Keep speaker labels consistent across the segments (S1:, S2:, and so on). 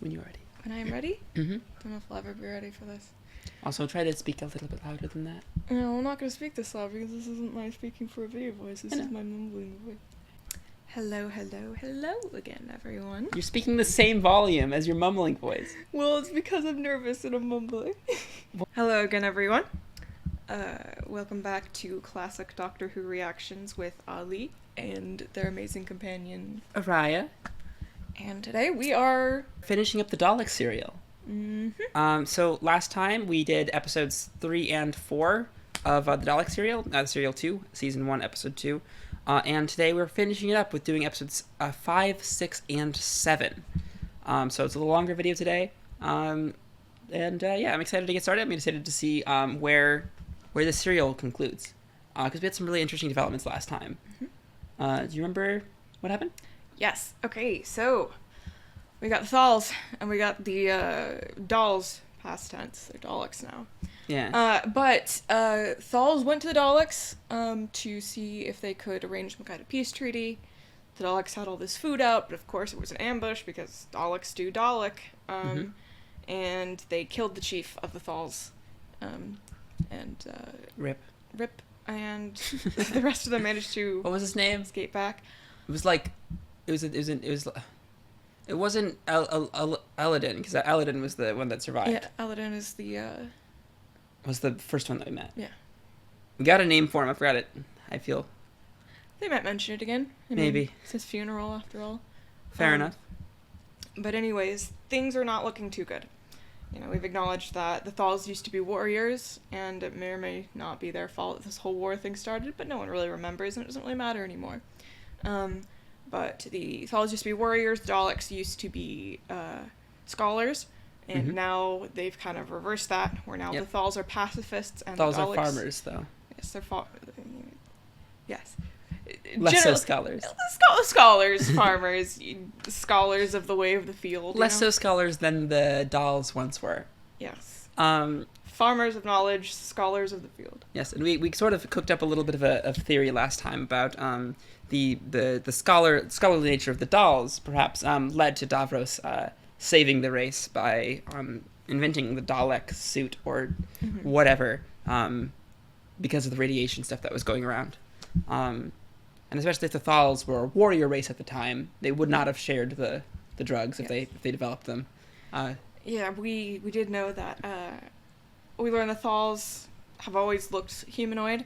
S1: when you're ready.
S2: When I am ready?
S1: Mm-hmm.
S2: Don't know if I'll ever be ready for this.
S1: Also, try to speak a little bit louder than that.
S2: No, I'm not going to speak this loud because this isn't my speaking for a video voice. This is my mumbling voice. Hello again, everyone.
S1: You're speaking the same volume as your mumbling voice.
S2: Well, it's because I'm nervous and I'm mumbling. Hello again, everyone. Welcome back to classic Doctor Who reactions with Ali and their amazing companion,
S1: Araya.
S2: And today we are
S1: finishing up the Dalek serial.
S2: Mm-hmm.
S1: So last time we did episodes 3 and 4 of the Dalek serial, serial 2, season 1, episode 2. And today we're finishing it up with doing episodes 5, 6, and 7. So it's a little longer video today. Yeah, I'm excited to get started. I'm excited to see where the serial concludes. Because we had some really interesting developments last time. Mm-hmm. Do you remember what happened?
S2: Yes. Okay, so we got the Thals and we got the dolls, past tense. They're Daleks now.
S1: Yeah.
S2: But Thals went to the Daleks to see if they could arrange some kind of peace treaty. The Daleks had all this food out, but of course it was an ambush because Daleks do Dalek. And they killed the chief of the Thals.
S1: Rip.
S2: And the rest of them managed to...
S1: What was his name?
S2: Escape back.
S1: It was like... It wasn't Eladin, because Eladin was the one that survived.
S2: Yeah, Eladin is the...
S1: Was the first one that we met.
S2: Yeah.
S1: We got a name for him. I forgot it. I feel...
S2: They might mention it again.
S1: Maybe.
S2: It's his funeral, after all.
S1: Fair enough.
S2: But anyways, things are not looking too good. You know, we've acknowledged that the Thals used to be warriors, and it may or may not be their fault that this whole war thing started, but no one really remembers, and it doesn't really matter anymore. But the Thals used to be warriors, the Daleks used to be scholars, and now they've kind of reversed that, where now the Thals are pacifists, and
S1: Thals
S2: the Daleks...
S1: are farmers, though.
S2: Yes, they're yes.
S1: Less so scholars.
S2: Scholars, farmers, scholars of the way of the field.
S1: Less so scholars than the dolls once were.
S2: Yes. Farmers of knowledge, scholars of the field.
S1: Yes, and we sort of cooked up a little bit of a theory last time about the scholarly nature of the dolls perhaps led to Davros saving the race by inventing the Dalek suit or whatever because of the radiation stuff that was going around. And especially if the Thals were a warrior race at the time, they would not have shared the drugs if they developed them.
S2: Yeah, we did know that. We learned the Thals have always looked humanoid,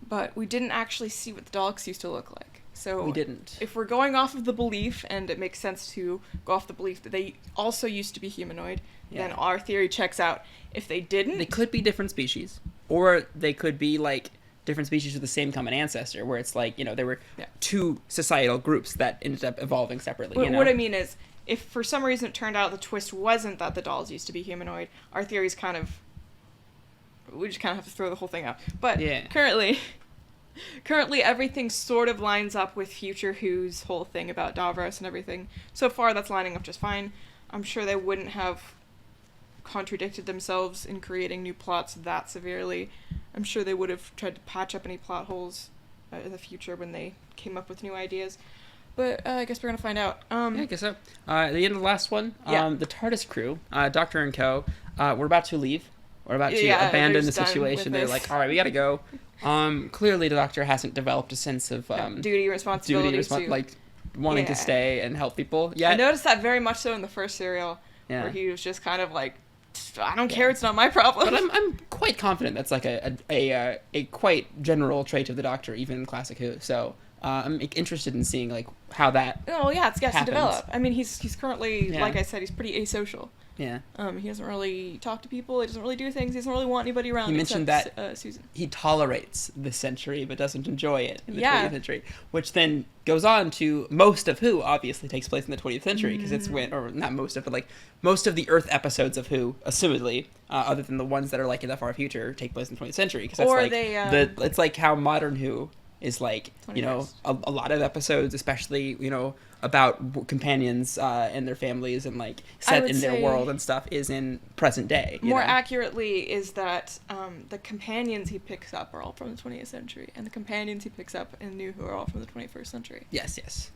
S2: but we didn't actually see what the Daleks used to look like. So
S1: we didn't.
S2: If we're going off of the belief, and it makes sense to go off the belief that they also used to be humanoid, then our theory checks out. If they didn't...
S1: They could be different species, or they could be, like, different species with the same common ancestor, where it's like, you know, there were two societal groups that ended up evolving separately. You know?
S2: What I mean is, if for some reason it turned out the twist wasn't that the dolls used to be humanoid, our theory's kind of... We just kind of have to throw the whole thing out. But currently everything sort of lines up with Future Who's whole thing about Davros and everything. So far, that's lining up just fine. I'm sure they wouldn't have contradicted themselves in creating new plots that severely. I'm sure they would have tried to patch up any plot holes in the future when they came up with new ideas. But I guess we're going to find out.
S1: Yeah, I guess so. At the end of the last one, the TARDIS crew, Doctor and co, we're about to leave. We're about to abandon the situation. They're like, all right, we got to go. Clearly, the Doctor hasn't developed a sense of
S2: duty, responsibility,
S1: like wanting to stay and help people yet.
S2: I noticed that very much so in the first serial, where he was just kind of like, I don't care, it's not my problem.
S1: But I'm quite confident that's like a quite general trait of the Doctor, even in Classic Who. So I'm interested in seeing like how that.
S2: Oh yeah, it's got to develop. I mean, he's currently, like I said, he's pretty asocial.
S1: Yeah.
S2: He doesn't really talk to people. He doesn't really do things. He doesn't really want anybody around.
S1: He mentioned that
S2: Susan.
S1: He tolerates this century, but doesn't enjoy it in the 20th century. Which then goes on to most of Who obviously takes place in the 20th century because it's when, or not most of, but like most of the Earth episodes of Who, assumedly, other than the ones that are like in the far future, take place in the 20th century because that's it's like how modern Who is like, you know, a lot of episodes, especially, you know, about companions and their families and like set in their world and stuff is in present day.
S2: More accurately is that the companions he picks up are all from the 20th century, and the companions he picks up in New Who are all from the 21st century.
S1: Yes.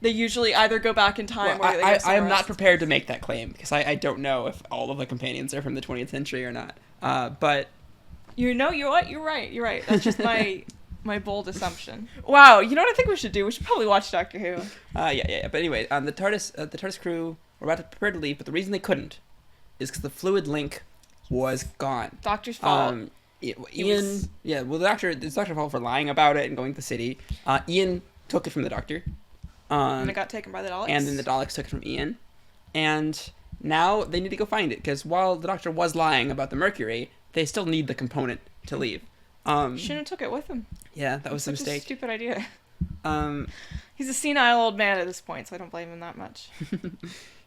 S2: They usually either go back in time or they go
S1: I am not prepared to make that claim because I don't know if all of the companions are from the 20th century or not. But
S2: you know, you're right. That's just my bold assumption. Wow, you know what I think we should do? We should probably watch Doctor Who.
S1: Yeah. But anyway, the TARDIS crew were about to prepare to leave, but the reason they couldn't is because the fluid link was gone.
S2: Doctor's fault.
S1: Ian, the doctor's fault for lying about it and going to the city. Ian took it from the doctor.
S2: And it got taken by the Daleks.
S1: And then the Daleks took it from Ian. And now they need to go find it, because while the doctor was lying about the mercury, they still need the component to leave.
S2: Shouldn't have took it with him.
S1: Yeah, that was a mistake.
S2: A stupid idea. He's a senile old man at this point, so I don't blame him that much.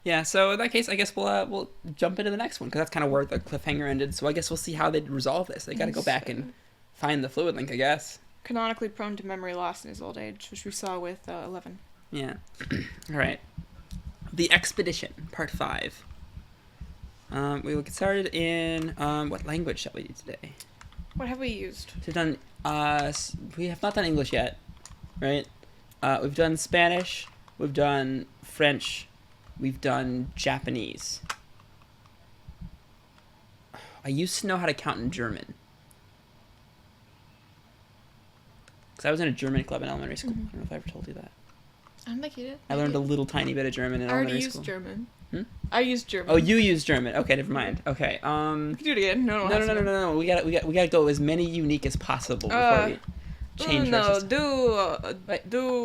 S1: Yeah, so in that case, I guess we'll jump into the next one, because that's kind of where the cliffhanger ended. So I guess we'll see how they resolve this. They got to go back and find the fluid link, I guess.
S2: Canonically prone to memory loss in his old age, which we saw with 11.
S1: Yeah. All right. The Expedition, Part 5. We will get started in what language shall we do today?
S2: What have we used?
S1: We've done. We have not done English yet, right? We've done Spanish. We've done French. We've done Japanese. I used to know how to count in German. Because I was in a German club in elementary school. I don't know if I ever told you that.
S2: I don't think you did.
S1: I learned a little tiny bit of German in elementary school.
S2: I already used German.
S1: Hmm?
S2: I used German.
S1: Oh, you used German. Okay, never mind. Okay.
S2: We can do it again. No.
S1: We gotta go as many unique as possible before we change our system. I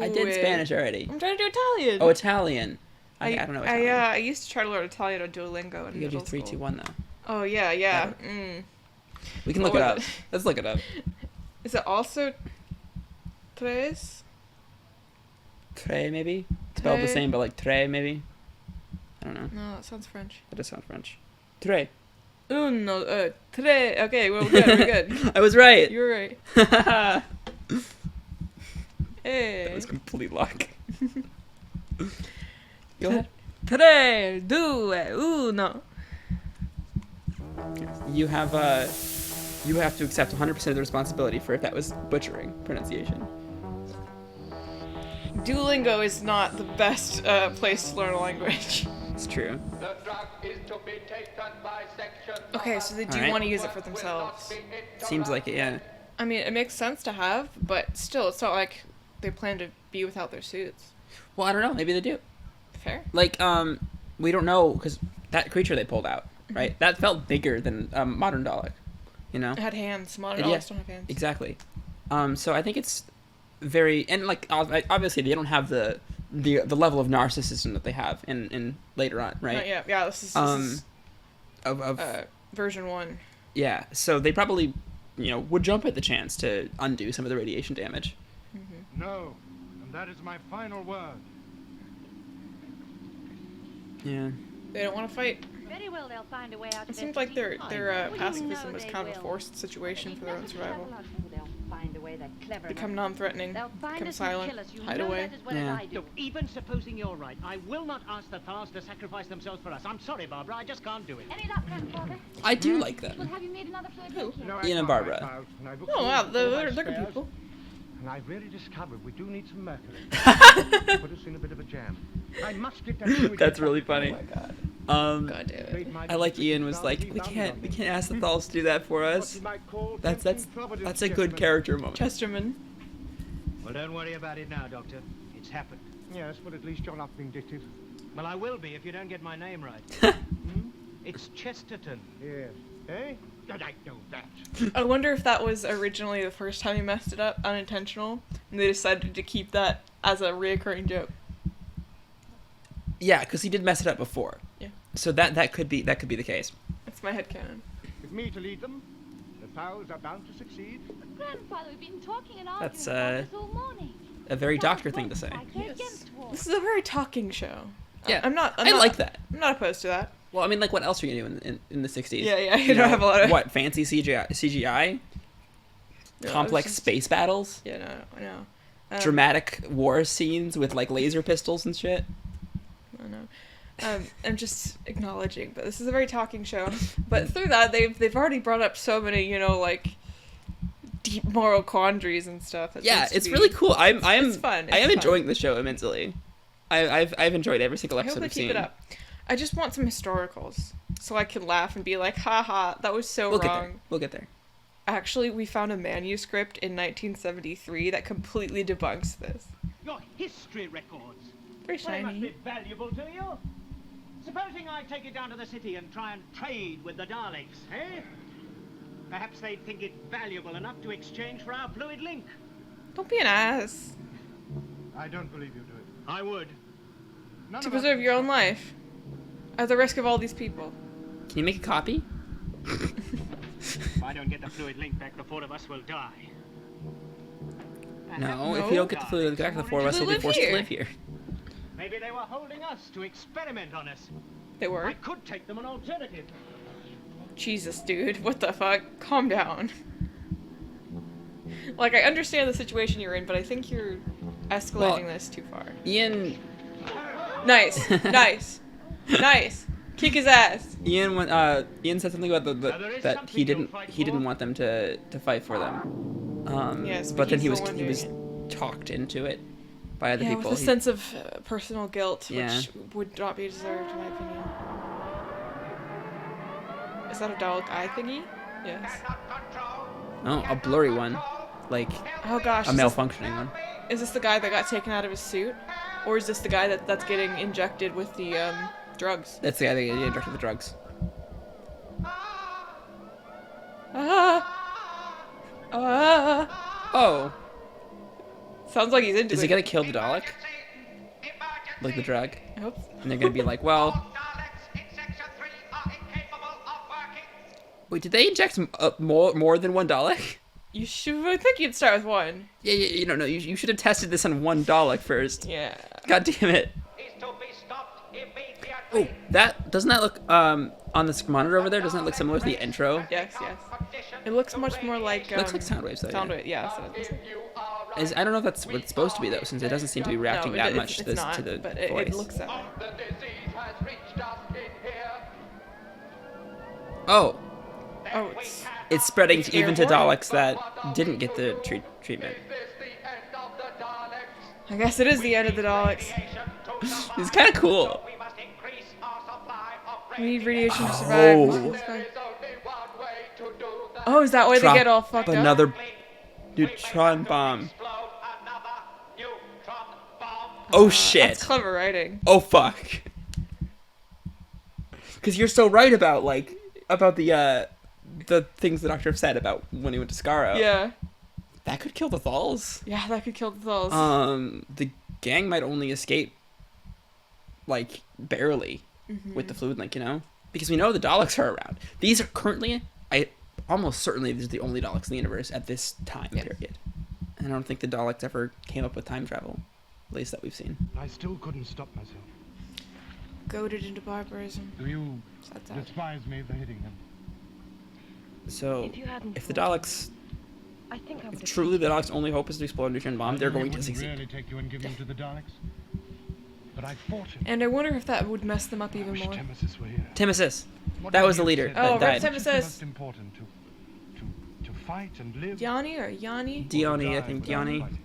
S1: did Spanish already.
S2: I'm trying to do Italian.
S1: Oh, Italian. I don't know Italian.
S2: I used to try to learn Italian on Duolingo in
S1: You gotta do
S2: middle
S1: 3, 2, 1 though.
S2: Oh yeah.
S1: We can look it up. Let's look it up.
S2: Is it also tres?
S1: Tre, maybe? Spelled the same, but like tre, maybe? I don't know.
S2: No, that sounds French.
S1: That does sound French. Tre.
S2: Uno, tre. Okay, well, we're good.
S1: I was right.
S2: You were right. Hey.
S1: That was complete luck. Go ahead.
S2: Tre, due, uno.
S1: You have to accept 100% of the responsibility for if that was butchering pronunciation.
S2: Duolingo is not the best place to learn a language.
S1: It's true.
S2: Okay, so they do want to use it for themselves.
S1: Seems like it, yeah.
S2: I mean, it makes sense to have, but still, it's not like they plan to be without their suits.
S1: Well, I don't know. Maybe they do.
S2: Fair.
S1: Like, we don't know, because that creature they pulled out, right? That felt bigger than modern Dalek, you know?
S2: It had hands. Modern Daleks don't have hands.
S1: Exactly. So I think it's very, and like obviously they don't have the level of narcissism that they have in later on, right?
S2: Yeah. This is
S1: of
S2: version 1.
S1: Yeah, so they probably would jump at the chance to undo some of the radiation damage.
S3: Mm-hmm. No, and that is my final word.
S1: Yeah.
S2: They don't want to fight.
S4: Very well, they'll find a way out.
S2: It seems like their pacifism is kind of a forced situation for their own survival. Become non-threatening, become silent, hide away.
S1: Yeah.
S5: Look, even supposing you're right, I will not ask the Thals to sacrifice themselves for us. I'm sorry, Barbara, I just can't do it.
S4: Any luck, Grandfather?
S1: I do like them.
S4: Well, have you made another fluid link?
S3: No,
S1: Ian and Barbara.
S2: Oh wow, they're good people.
S3: And I've really discovered we do need some mercury. Put us in a bit of a jam. I must get that.
S1: That's really funny.
S2: Oh my god.
S1: God
S2: damn it.
S1: I like Ian was like, we can't ask the Thals to do that for us. That's a good character moment.
S2: Chesterman.
S5: Well, don't worry about it now, Doctor. It's happened.
S3: Yes, but at least you're not vindictive.
S5: Well, I will be if you don't get my name right. It's Chesterton.
S3: Yes. Eh? I know that.
S2: I wonder if that was originally the first time he messed it up, unintentional, and they decided to keep that as a reoccurring joke.
S1: Yeah, because he did mess it up before.
S2: Yeah.
S1: So that could be the case.
S2: That's my headcanon.
S3: With me to lead them, the Thals are bound to succeed.
S4: But Grandfather, we've been talking and arguing
S1: That's,
S4: about this all morning.
S1: A very doctor thing to say.
S2: Yes. This is a very talking show.
S1: Yeah,
S2: I'm not
S1: like that.
S2: I'm not opposed to that.
S1: Well, I mean, like, what else are you gonna do in the 60s?
S2: Yeah, you don't have a lot of...
S1: What, fancy CGI?
S2: No,
S1: complex space battles?
S2: Yeah, no.
S1: Dramatic war scenes with, like, laser pistols and shit?
S2: I know. I'm just acknowledging, but this is a very talking show. But through that, they've already brought up so many, like, deep moral quandaries and stuff.
S1: Yeah, it's really cool. It's
S2: fun.
S1: I am enjoying the show immensely. I've enjoyed every single episode
S2: I hope they keep it up. I just want some historicals so I can laugh and be like, haha, that was so wrong.
S1: We'll get there.
S2: Actually, we found a manuscript in 1973 that completely debunks this.
S5: Your history records.
S2: Very
S5: Well, they must
S2: shiny.
S5: be valuable to you. Supposing I take it down to the city and try and trade with the Daleks, eh? Perhaps they'd think it valuable enough to exchange for our fluid link.
S2: Don't be an ass.
S3: I don't believe you do it.
S5: I would.
S3: None
S2: To
S3: of us
S2: preserve
S3: can
S2: your own
S3: stop
S2: life. At the risk of all these people.
S1: Can you make a copy?
S5: If I don't get the fluid link back, the 4 of us will die.
S1: No, if you don't get the fluid back, the 4 of us will be forced to live here.
S5: Maybe they were holding us to experiment on us.
S2: They were.
S5: I could take them an alternative.
S2: Jesus, dude. What the fuck? Calm down. Like, I understand the situation you're in, but I think you're escalating this too far.
S1: Ian
S2: Nice. Nice. Nice. Kick his ass.
S1: Ian said something about that he didn't want them to fight for them.
S2: Yes,
S1: but then he
S2: he's
S1: was
S2: the one
S1: talked into it by other people.
S2: With a sense of personal guilt,
S1: Yeah.
S2: which would not be deserved, in my opinion. Is that a Dalek eye thingy? Yes.
S1: Oh, a blurry one, like
S2: Oh gosh.
S1: a malfunctioning one.
S2: Is this the guy that got taken out of his suit? Or is this the guy that's getting injected with the drugs?
S1: That's the guy that injected the drugs. Oh,
S2: Sounds like he's into
S1: is
S2: it.
S1: he gonna kill the Dalek? Like the drug?
S2: I hope.
S1: And they're gonna be like, well, wait, did they inject more than one Dalek?
S2: You should. I think you'd start with one.
S1: Yeah, you don't know. You should have tested this on one Dalek first.
S2: Yeah.
S1: God damn it. Oh, doesn't that look on this monitor over there? Doesn't that look similar to the intro?
S2: Yes. Yes. It looks much more like.
S1: It looks like Soundwaves though.
S2: Soundwave. Yeah.
S1: I don't know if that's what it's supposed to be though, since it doesn't seem to be reacting that much
S2: it's not,
S1: to the
S2: but
S1: voice.
S2: it looks that way.
S1: Oh,
S2: Oh,
S1: it's spreading
S2: It's
S1: even to
S2: airborne?
S1: Daleks that didn't get the treatment.
S2: I guess it is the end of the Daleks.
S1: It's kind of cool.
S2: We need radiation to survive. Oh, is that why they get all fucked up?
S1: Another neutron bomb. Oh shit.
S2: That's clever writing.
S1: Oh fuck. Because you're so right about the things the Doctor said about when he went to Skaro.
S2: Yeah.
S1: That could kill the Thals.
S2: Yeah, that could kill the Thals.
S1: The gang might only escape, like, barely with the fluid link, you know? Because we know the Daleks are around. These are currently, almost certainly, these are the only Daleks in the universe at this time period. And I don't think the Daleks ever came up with time travel, at least that we've seen.
S3: I still couldn't stop myself.
S2: Goaded into barbarism.
S3: Do you
S2: Sad.
S3: despise me for hitting him?
S1: So,
S6: If you hadn't
S1: if the
S6: thought-
S1: Daleks,
S6: I think I would
S1: if
S6: have
S1: truly the Daleks' only hope is to explode a neutron bomb, they're going to
S3: It
S1: succeed.
S3: wouldn't really take you and give him to the Daleks. But I fought him.
S2: And I wonder if that would mess them up
S3: I
S2: even
S3: wish
S2: more.
S3: Timothy were here.
S1: Timothy.
S3: What
S1: That
S3: would
S1: was
S3: he
S1: the
S3: have
S1: leader
S3: said?
S1: that
S2: Oh,
S1: died.
S2: Tim-
S3: Which is the
S2: Timothy.
S3: most important to fight and live.
S2: Diani or Yanni?
S1: Diani, I
S3: Die
S1: think.
S3: without
S1: Diani.
S3: fighting.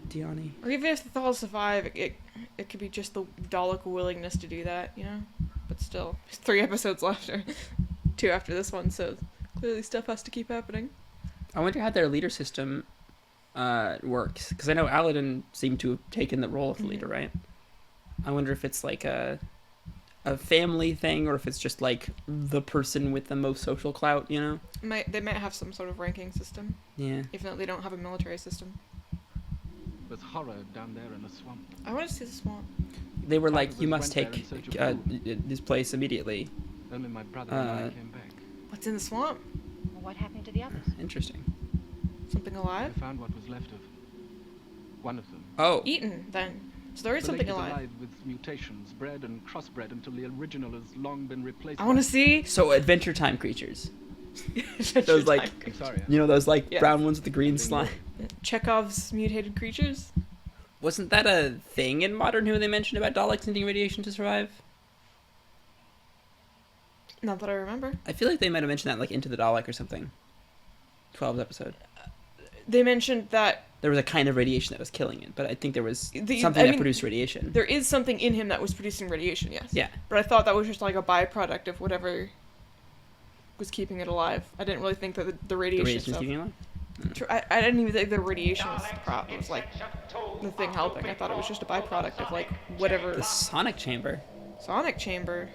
S1: Diani.
S2: Or even if the Thals survive, it could be just the Dalek willingness to do that, you know? But still, there's 3 episodes left, or 2 after this one, so clearly stuff has to keep happening.
S1: I wonder how their leader system works, because I know Aladdin seemed to have taken the role of the leader, right? I wonder if it's like a family thing, or if it's just like the person with the most social clout, you know?
S2: They might have some sort of ranking system,
S1: Yeah.
S2: even though they don't have a military system.
S7: With horror down there in the swamp.
S2: I want to see the swamp.
S1: They were like,
S7: Others
S1: you must
S7: went there
S1: take
S7: in search of
S1: this place immediately.
S7: Only my brother and I came back.
S2: What's in the swamp?
S6: Well, what happened to the others?
S1: Interesting.
S2: Something
S7: I
S2: alive?
S7: found what was left of one of them.
S1: Oh.
S2: Eaten, then. So there is
S7: The
S2: something
S7: lake is
S2: alive.
S7: with mutations, bred and crossbred until the original has long been replaced.
S2: I want to see.
S1: So Adventure Time creatures. Those like,
S7: I'm sorry.
S1: you know, those like
S2: Yeah.
S1: brown ones with the green slime.
S2: Chekhov's mutated creatures?
S1: Wasn't that a thing in Modern Who they mentioned about Daleks needing radiation to survive?
S2: Not that I remember.
S1: I feel like they might have mentioned that like Into the Dalek or something. 12th episode.
S2: They mentioned that
S1: there was a kind of radiation that was killing it, but I think there was something that produced radiation.
S2: There is something in him that was producing radiation, yes.
S1: Yeah.
S2: But I thought that was just like a byproduct of whatever was keeping it alive. I didn't really think that the radiation stuff...
S1: keeping it alive?
S2: I didn't even think the radiation was like the thing helping. I thought it was just a byproduct of like whatever...
S1: The sonic chamber.
S2: Sonic chamber?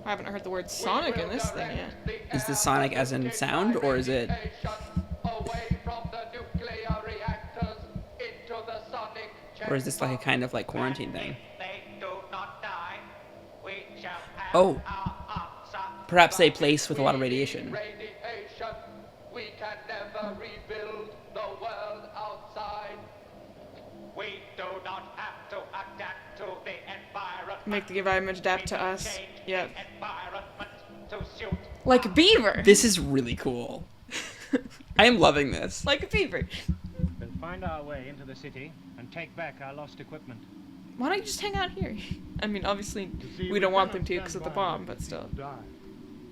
S2: I haven't heard the word sonic in this thing yet.
S1: Is this sonic as in sound, or is it... Or is this like a kind of like quarantine thing? Oh. Perhaps a place with a lot of radiation.
S8: We can never rebuild the world outside. We do not have to adapt to the environment.
S2: Make the environment adapt to us. Yep.
S8: To suit.
S2: Like a beaver.
S1: This is really cool. I am loving this.
S2: Like a beaver.
S5: We'll find our way into the city and take back our lost equipment.
S2: Why don't you just hang out here? I mean, obviously, we don't want them to because of the bomb, but still.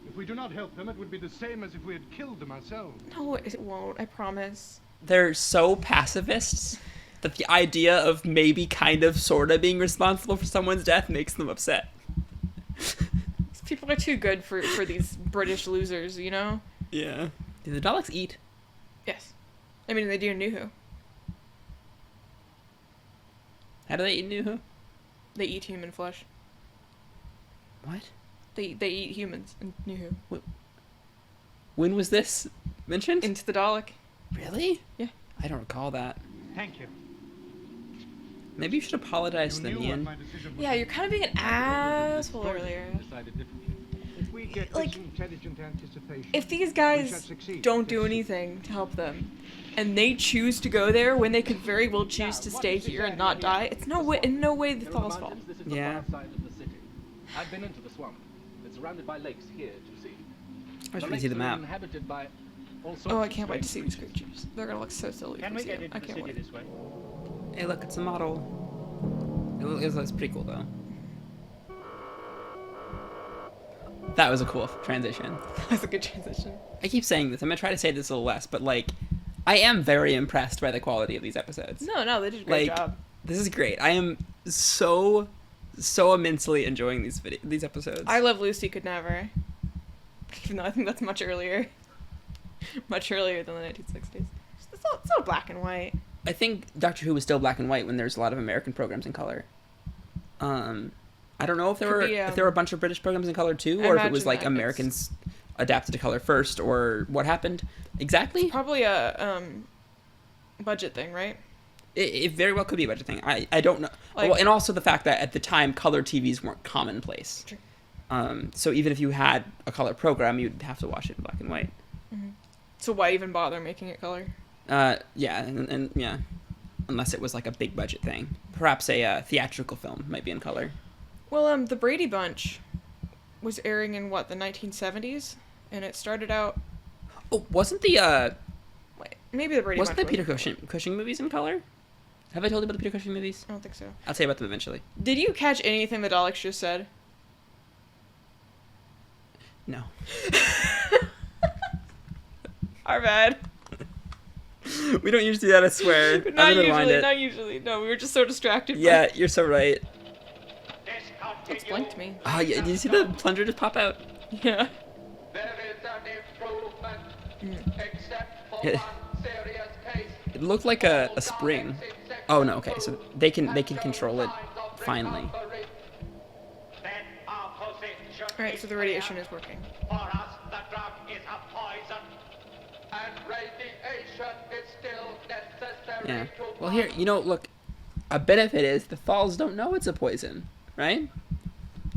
S3: If we do not help them, it would be the same as if we had killed them ourselves.
S2: No, it won't. I promise.
S1: They're so pacifists that the idea of maybe kind of sorta being responsible for someone's death makes them upset.
S2: These people are too good for these British losers, you know?
S1: Yeah. Do the Daleks eat?
S2: Yes. I mean, they do in New Who.
S1: How do they eat New Who?
S2: They eat human flesh.
S1: What?
S2: They eat humans in New Who.
S1: When was this mentioned?
S2: Into the Dalek.
S1: Really?
S2: Yeah.
S1: I don't recall that.
S5: Thank you.
S1: Maybe you should apologize to them, Ian.
S2: Yeah, you're kind of being an asshole earlier.
S3: If we get
S2: Like,
S3: this intelligent anticipation,
S2: if these
S3: we
S2: guys
S3: shall succeed.
S2: don't do anything to help them, and they choose to go there when they could very well choose to stay here and not die, it's in no way the Thals' fault.
S7: This is the
S1: Yeah.
S7: far side of the city. I've been into the swamp. It's surrounded by lakes here, you see.
S1: I wish we could see the map.
S7: Inhabited by all sorts
S2: Oh, I
S7: of
S2: can't wait to see
S7: strange
S2: these creatures. They're gonna look so silly
S5: Can
S2: if
S5: we
S2: see
S5: get
S2: them.
S5: into
S2: I
S5: the
S2: can't
S5: city
S2: wait.
S5: this way?
S1: Hey, look, it's a model. It looks pretty cool, though. That was a cool transition.
S2: That's a good transition.
S1: I keep saying this. I'm gonna try to say this a little less, but like, I am very impressed by the quality of these episodes.
S2: No, they did a great
S1: Like,
S2: job.
S1: This is great. I am so immensely enjoying these episodes.
S2: I Love Lucy could never. Even though I think that's much earlier. Much earlier than the 1960s. It's all black and white.
S1: I think Doctor Who was still black and white when there's a lot of American programs in color. I don't know if there were a bunch of British programs in color too, or if it was like Americans adapted to color first, or what happened exactly.
S2: It's probably a budget thing, right?
S1: It very well could be a budget thing. I don't know.
S2: Like,
S1: well, and also the fact that at the time color TVs weren't commonplace.
S2: True.
S1: So even if you had a color program, you'd have to watch it in black and white.
S2: Mm-hmm. So why even bother making it color?
S1: Yeah, and yeah, unless it was like a big budget thing. Perhaps a theatrical film might be in color.
S2: Well, the Brady Bunch was airing in what, the 1970s, and it started out.
S1: Oh, wasn't the
S2: Wait, maybe the Brady
S1: wasn't
S2: Bunch.
S1: the Peter Cushing movies in color? Have I told you about the Peter Cushing movies?
S2: I don't think so.
S1: I'll tell you about them eventually.
S2: Did you catch anything the Daleks just said?
S1: No.
S2: Our bad.
S1: We don't usually do that, I swear.
S2: Not usually. No, we were just so distracted.
S1: Yeah, you're so right.
S2: It's blinked me.
S1: Oh, yeah, did you see the plunger just pop out?
S2: Yeah.
S8: There is an improvement, except for
S1: It-
S8: one serious case.
S1: It looked like a spring. Oh no, okay, so they can control it finally.
S2: Alright, so the radiation is working.
S8: For us, the drug is a poison. And radiation is still necessary
S1: Yeah.
S8: to
S1: Well, here, look, a benefit is the Thals don't know it's a poison, right?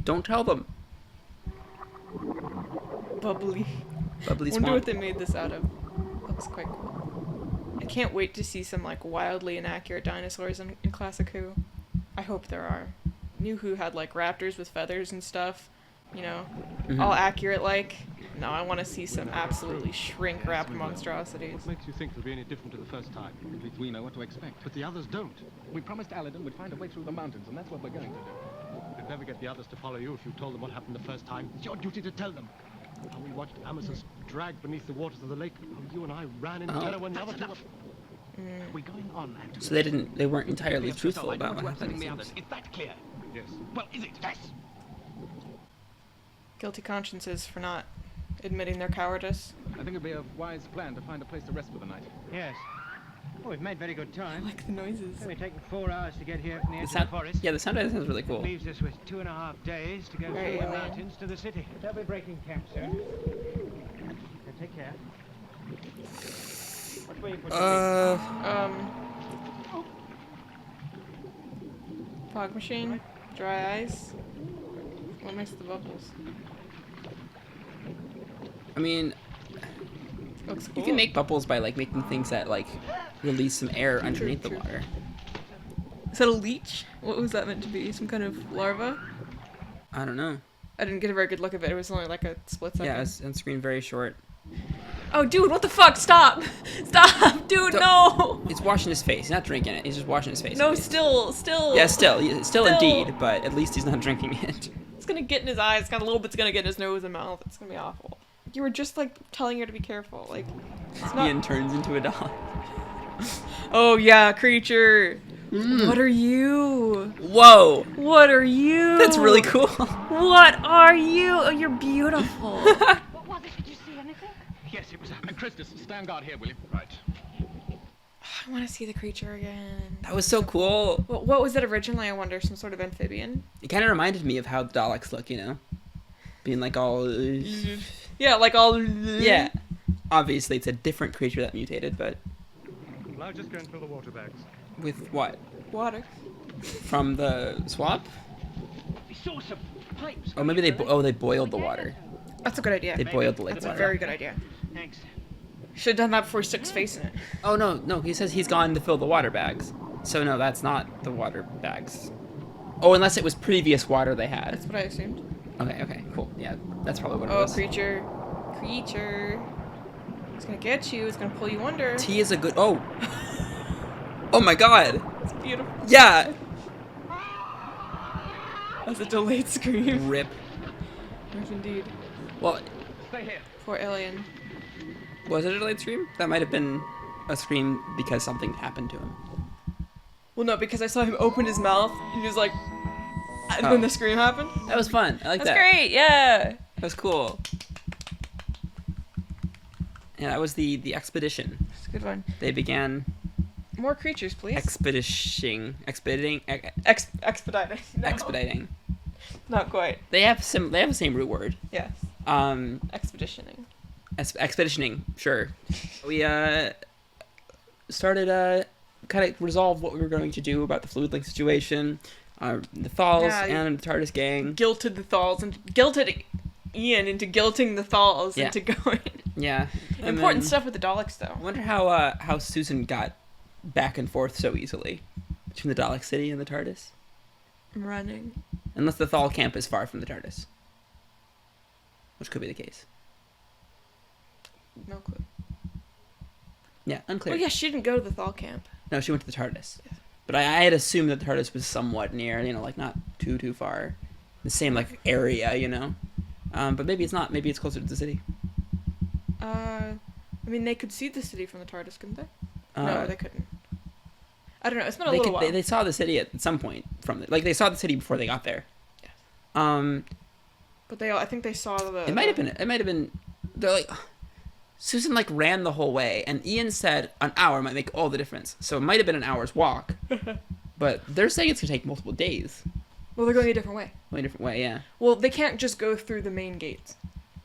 S1: Don't tell them.
S2: Bubbly.
S1: Bubbly
S2: Wonder
S1: swamp.
S2: what they made this out of. That was quite cool. I can't wait to see some like wildly inaccurate dinosaurs in Classic Who. I hope there are. New Who had like raptors with feathers and stuff, all accurate like. No, I want to see some absolutely shrink-wrapped monstrosities.
S3: What makes you think it'll be any different to the first time?
S7: At least we know what to expect.
S3: But the others don't.
S7: We promised Aladdin we'd find a way through the mountains, and that's what we're going to do.
S3: You'd never get the others to follow you if you told them what happened the first time. It's your duty to tell them. How we watched Amazons dragged beneath the waters of the lake. How you and I ran in terror when the other two were...
S5: We're going on, Anton.
S1: So they weren't entirely truthful about what
S5: What's
S1: happened.
S5: the others? Is that clear?
S3: Yes.
S5: Well, is it? Yes.
S2: Guilty consciences for not admitting their cowardice.
S7: I think it'd be a wise plan to find a place to rest for the night.
S5: Yes. Oh, we've made very good
S2: I
S5: time.
S2: like the noises.
S5: It's only taken 4 hours to get here from the edge
S1: The
S5: of the
S1: sound,
S5: forest.
S1: yeah, the sound design sounds really cool.
S5: Leaves us with 2.5 days to go
S2: Very
S5: through the
S2: alien.
S5: mountains to the city. They'll be breaking camp soon. So take care. What way you put
S2: Fog machine, dry ice. What makes the bubbles?
S1: I mean,
S2: Looks cool.
S1: you can make bubbles by like making things that like release some air underneath the water.
S2: Is that a leech? What was that meant to be? Some kind of larva?
S1: I don't know.
S2: I didn't get a very good look of it. It was only like a split second.
S1: Yeah, it's on screen very short.
S2: Oh, dude, what the fuck? Stop! Stop! Dude, no!
S1: It's washing his face. He's not drinking it. He's just washing his face.
S2: No,
S1: at least.
S2: still.
S1: Yeah, still indeed, but at least he's not drinking it.
S2: It's gonna get in his eyes. It's got a little bit's gonna get in his nose and mouth. It's gonna be awful. You were just like telling her to be careful. Like, it's not.
S1: Ian turns into a dog.
S2: Oh yeah, creature. What are you?
S1: Whoa!
S2: What are you?
S1: That's really cool.
S2: What are you? Oh, you're beautiful.
S4: What was it? Did you see anything?
S5: Yes, it was
S7: And Christus, stand guard here, will you? Right.
S2: I want to see the creature again.
S1: That was so cool.
S2: What was it originally? I wonder. Some sort of amphibian?
S1: It kind of reminded me of how the Daleks look, you know? Being like all...
S2: Yeah, like all.
S1: Yeah. Obviously, it's a different creature that mutated, but
S3: Well, I'll just go and fill the water bags.
S1: with what?
S2: Water.
S1: From the swamp?
S5: We saw some pipes.
S1: Or maybe they boiled the water.
S2: That's a good idea.
S1: They boiled the lake
S2: That's a
S1: water.
S2: very good idea.
S5: Thanks.
S2: Should have done that before he stuck his face in it.
S1: Oh no, he says he's gone to fill the water bags. So no, that's not the water bags. Oh, unless it was previous water they had.
S2: That's what I assumed.
S1: Okay, cool. Yeah, that's probably what it
S2: Oh,
S1: was.
S2: creature. Creature. It's gonna get you. It's gonna pull you under.
S1: T is a good... Oh! Oh my god!
S2: It's beautiful.
S1: Yeah!
S2: That's a delayed scream.
S1: Rip.
S2: Yes, indeed.
S1: Well,
S5: Stay here.
S2: Poor alien.
S1: was it a delayed scream? That might have been a scream because something happened to him.
S2: Well, no, because I saw him open his mouth and he was like, and
S1: Oh.
S2: then the scream happened.
S1: That was fun. I like
S2: That's
S1: that.
S2: great. Yeah.
S1: That was cool. Yeah, that was the expedition.
S2: It's a good one.
S1: They began
S2: More creatures, please.
S1: expediting.
S2: Expediting. No.
S1: Expediting.
S2: Not quite.
S1: They have the same root word.
S2: Yes. Expeditioning.
S1: Expeditioning, sure. We started kind of resolve what we were going to do about the fluid link situation, the Thals
S2: Yeah,
S1: and the TARDIS gang.
S2: Guilted the Thals and guilted Ian into guilting the Thals
S1: Yeah.
S2: into going.
S1: Yeah. And
S2: Important
S1: then-
S2: stuff with the Daleks, though.
S1: I wonder how Susan got back and forth so easily between the Dalek City and the TARDIS.
S2: Running.
S1: Unless the Thal camp is far from the TARDIS. Which could be the case.
S2: No clue.
S1: Yeah, unclear.
S2: Oh yeah, she didn't go to the Thal camp.
S1: No, she went to the TARDIS. But I had assumed that the TARDIS was somewhat near, you know, like not too far. The same, like, area, you know? But maybe it's not. Maybe it's closer to the city.
S2: I mean, they could see the city from the TARDIS, couldn't they? No, they couldn't. I don't know. It's been a little while.
S1: They saw the city at some point from like they saw the city before they got there.
S2: Yes.
S1: But
S2: I think they saw the.
S1: it might have been. It might have been. They're like, Susan like ran the whole way, and Ian said an hour might make all the difference. So it might have been an hour's walk. But they're saying it's gonna take multiple days.
S2: Well, they're going a different way.
S1: A different way, yeah.
S2: Well, they can't just go through the main gates.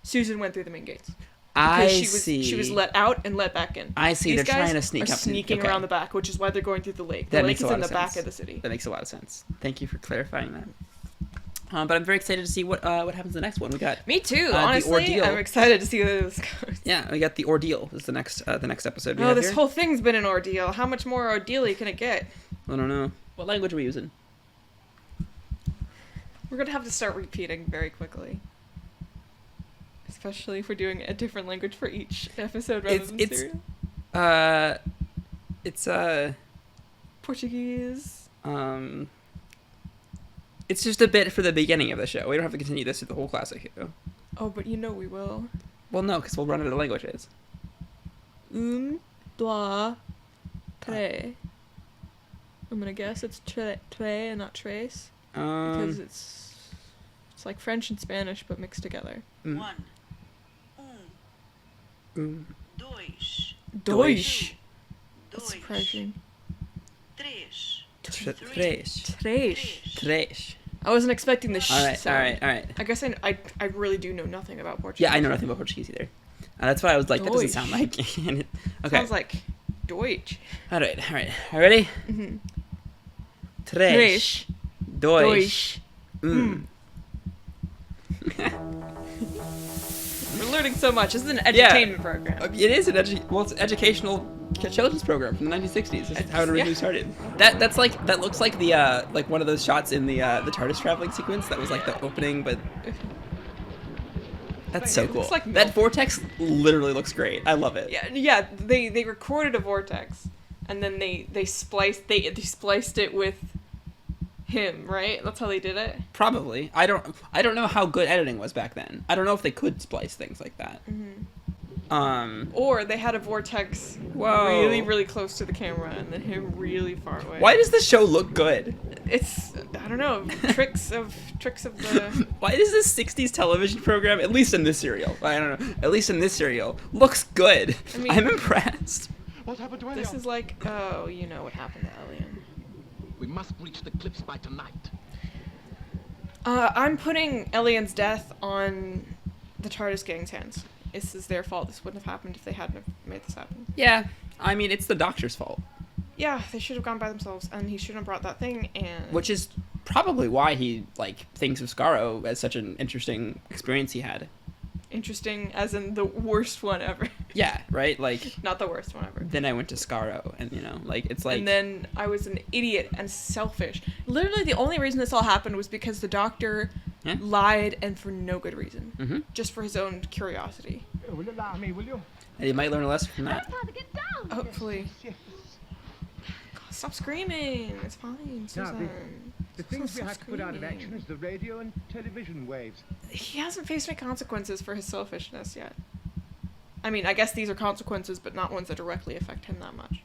S2: Susan went through the main gates.
S1: I
S2: See. She was let out and let back in.
S1: I see.
S2: These
S1: They're
S2: guys
S1: trying to sneak
S2: are
S1: up.
S2: sneaking
S1: Okay.
S2: around the back, which is why they're going through the lake. The
S1: That
S2: lake
S1: makes a
S2: is
S1: lot
S2: in the
S1: of
S2: back
S1: sense.
S2: of the city.
S1: That makes a lot of sense. Thank you for clarifying that. But I'm very excited to see what happens in the next one. We got
S2: Me too.
S1: The
S2: Honestly,
S1: Ordeal.
S2: I'm excited to see where this goes.
S1: yeah, we got the Ordeal. Is the next episode. We
S2: Oh,
S1: have
S2: this
S1: here.
S2: whole thing's been an ordeal. How much more ordeal can it get?
S1: I don't know. What language are we using?
S2: We're gonna have to start repeating very quickly. Especially if we're doing a different language for each episode rather than serial.
S1: It's
S2: Portuguese.
S1: it's just a bit for the beginning of the show. We don't have to continue this through the whole classic. You know?
S2: Oh, but you know we will.
S1: Well, no, because we'll run out of languages.
S2: Blah. Tre. I'm gonna guess it's tre and not trace. Because it's like French and Spanish but mixed together.
S9: One. Dois.
S2: Dois. That's
S9: Dois.
S2: surprising.
S9: Três.
S1: Três.
S2: I wasn't expecting the
S1: All right.
S2: sound.
S1: All right.
S2: I guess I really do know nothing about Portuguese.
S1: Yeah, I know nothing about Portuguese either. That's why I was like, that doesn't sound like. Okay.
S2: Sounds like Deutsch.
S1: All right. Are you ready?
S2: Mm-hmm.
S1: Três. Dois.
S2: We're learning so much. This is an entertainment program.
S1: It is an it's an educational children's program from the 1960s. This is how it originally started. That looks like the like one of those shots in the TARDIS traveling sequence that was like the opening, but that's so cool.
S2: Like
S1: that vortex literally looks great. I love it.
S2: Yeah. They recorded a vortex, and then they spliced it with him, right? That's how they did it.
S1: Probably. I don't know how good editing was back then. I don't know if they could splice things like that.
S2: Or they had a vortex really, really close to the camera, and then him really far away.
S1: Why does this show look good?
S2: It's, I don't know, tricks of the.
S1: Why does this 60s television program, at least in this serial, I don't know, at least in this serial, looks good?
S2: I mean,
S1: I'm impressed.
S3: What happened to
S2: This is like, oh, you know what happened to Alien.
S7: We must reach the cliffs by tonight.
S2: I'm putting Elian's death on the TARDIS gang's hands. This is their fault. This wouldn't have happened if they hadn't have made this happen.
S1: Yeah, I mean, it's the Doctor's fault.
S2: Yeah, they should have gone by themselves, and he shouldn't have brought that thing, and...
S1: Which is probably why he, like, thinks of Scarrow as such an interesting experience he had.
S2: Interesting, as in the worst one ever.
S1: Yeah, right? Like...
S2: Not the worst one ever.
S1: Then I went to Scarrow, and, you know, like, it's like...
S2: And then I was an idiot and selfish. Literally, the only reason this all happened was because the Doctor lied, and for no good reason.
S1: Mm-hmm.
S2: Just for his own curiosity.
S3: Will you allow me, will you?
S1: And you might learn a lesson from that.
S4: Father, get down!
S2: Hopefully.
S3: Yes.
S2: God, stop screaming. It's fine, Susan.
S3: The things we
S2: Stop
S3: have to put out of
S2: screaming.
S3: action is the radio and television waves.
S2: He hasn't faced any consequences for his selfishness yet. I mean, I guess these are consequences, but not ones that directly affect him that much.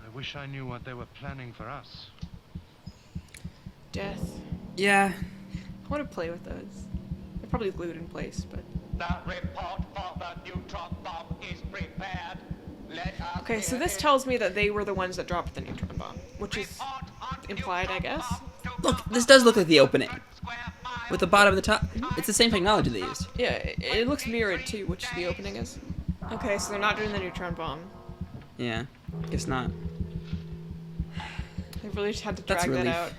S3: I wish I knew what they were planning for us.
S2: Death.
S1: Yeah.
S2: I want to play with those. They're probably glued in place, but...
S8: The report for the neutron bomb is prepared. Let us
S2: Okay, so
S8: hear
S2: this
S8: it.
S2: tells me that they were the ones that dropped the neutron bomb, which is
S8: Report on
S2: implied, I
S8: neutron
S2: guess.
S8: bomb to
S1: Look, this does look like the opening.
S8: square mile.
S1: With the bottom of the top. It's the same technology they used.
S2: Yeah, it looks mirrored too, which the opening is. Okay, so they're not doing the neutron bomb.
S1: Yeah. Guess not.
S2: They really just had to
S1: That's
S2: drag
S1: a
S2: that
S1: relief.
S2: out.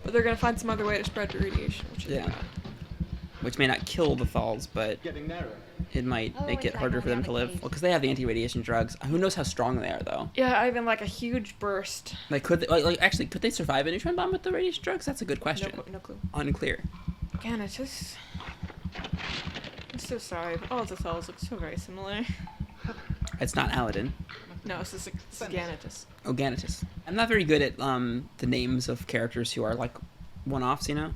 S2: But they're gonna find some other way to spread the radiation, which is
S1: Yeah.
S2: bad.
S1: Which may not kill the Thals, but
S7: Getting nearer.
S1: it might
S6: Oh,
S1: make
S6: it's
S1: it
S6: like
S1: harder for them to live.
S6: organic
S1: Well, because they have the anti-radiation drugs. Who knows how strong they are, though?
S2: Yeah, I mean, like a huge burst.
S1: Like, could they, actually, could they survive a neutron bomb with the radiation drugs? That's a good question.
S2: No clue.
S1: Unclear.
S2: Again, it's just... I'm so sorry, but all the Thals look so very similar.
S1: It's not Aladdin.
S2: No, it's just Ganatus.
S1: Oh, Ganatus. I'm not very good at the names of characters who are, like, one-offs, you know?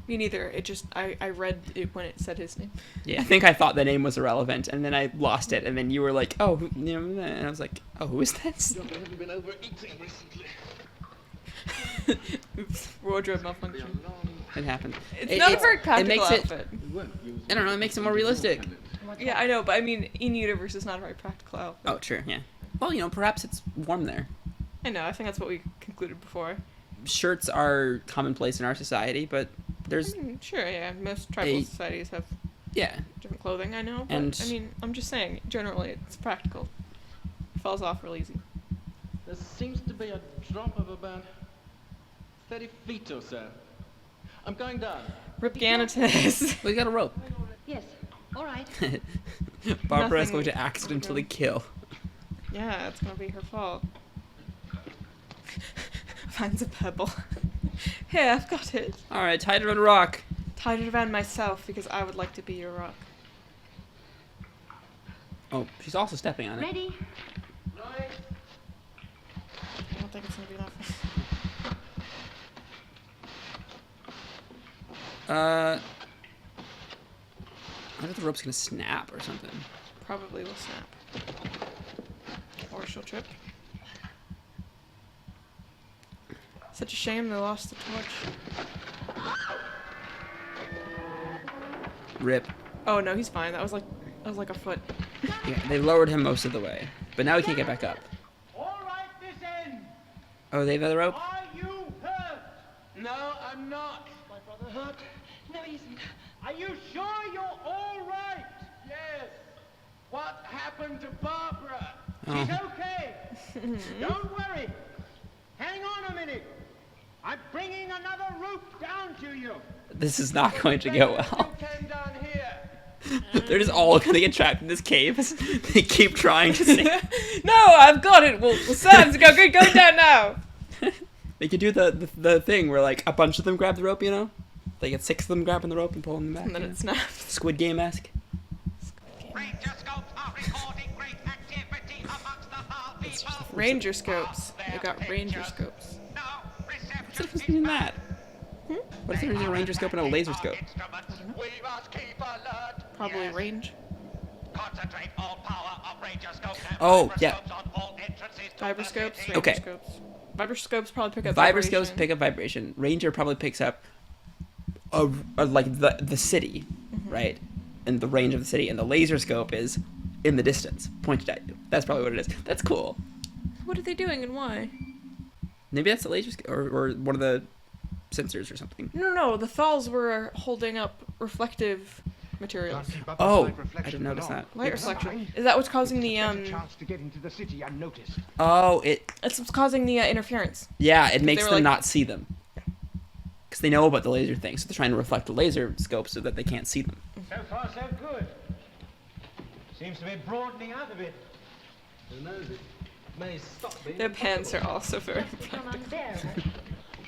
S2: Me neither. It just... I read it when it said his name.
S1: Yeah, I think I thought the name was irrelevant, and then I lost it, and then you were like, oh, you know, and I was like, oh, who is this?
S7: Have you been overeating recently?
S2: Oops, wardrobe malfunction.
S1: It happened.
S2: It's not a very practical
S1: makes it,
S2: outfit.
S1: I don't know, it makes it more realistic.
S2: Yeah, I know, but I mean, in-universe is not a very practical outfit.
S1: Oh, true, yeah. Well, you know, perhaps it's warm there.
S2: I know, I think that's what we concluded before.
S1: Shirts are commonplace in our society, but there's...
S2: Sure, yeah, most tribal societies have
S1: Yeah.
S2: different clothing, I know, but
S1: And-
S2: I mean, I'm just saying, generally, it's practical. It falls off real easy.
S7: There seems to be a drop of about 30 feet or so. I'm going down.
S2: Rip Ganatus.
S1: We got a rope.
S6: Yes. All right.
S1: Barbara is
S2: Nothing-
S1: going to accidentally kill.
S2: Yeah, it's gonna be her fault. Finds a pebble. Here, I've got it.
S1: Alright, tied it on a rock.
S2: Tied it around myself because I would like to be your rock.
S1: Oh, she's also stepping on it.
S6: Ready?
S2: I don't think it's gonna be enough.
S1: I thought the rope's gonna snap or something.
S2: Probably will snap. Or she'll trip. Such a shame they lost the torch.
S1: Rip.
S2: Oh no, he's fine. That was like a foot.
S1: Yeah, they lowered him most of the way, but now he can't get back up.
S5: All right, this end.
S1: Oh, they have the rope?
S5: Are you hurt?
S7: No, I'm not.
S5: My brother hurt?
S6: No, he isn't.
S5: Are you sure you're all right?
S7: Yes. What happened to Barbara?
S5: She's okay. Don't worry. Hang on a minute. I'm bringing another rope down to you.
S1: This is not going to go well.
S7: You came down here.
S1: They're just all going to get trapped in this cave. They keep trying to sing.
S2: No, I've got it. Well, Sam's going down now.
S1: They could do the thing where like a bunch of them grab the rope, you know? They get 6 of them grabbing the rope and pulling them back.
S2: And then it snaps.
S1: Squid Game-esque.
S8: Ranger scopes are recording great activity amongst the Thal people.
S2: Ranger scopes. They got ranger scopes.
S8: Now,
S1: What's the
S8: reception
S1: difference in that? What is the difference in a ranger scope and a laser scope?
S8: We must keep alert.
S2: Probably range.
S8: Concentrate all power of ranger scopes and
S1: Oh, yeah.
S8: vibroscopes on all entrances to the
S2: Vibroscopes,
S8: city.
S2: ranger
S1: Okay.
S2: scopes. Vibroscopes probably pick up
S1: Vibroscopes
S2: vibration.
S1: pick up vibration. Ranger probably picks up like the city, right? And the range of the city. And the laser scope is in the distance, pointed at you. That's probably what it is. That's cool.
S2: What are they doing and why?
S1: Maybe that's the laser scope or one of the sensors or something.
S2: No, the Thals were holding up reflective materials.
S1: Oh, I didn't notice that.
S2: Light reflection. Is that what's causing the
S3: chance to get into the city unnoticed.
S1: Oh,
S2: That's what's causing the interference.
S1: yeah, it makes
S2: were
S1: them
S2: like-
S1: not see them. Because they know about the laser thing, so they're trying to reflect the laser scope so that they can't see them.
S5: So far, so good. Seems to be broadening out a bit.
S7: Who knows it? May stop being.
S2: Their pants are also very
S6: Become
S2: reflective.
S6: unbearable.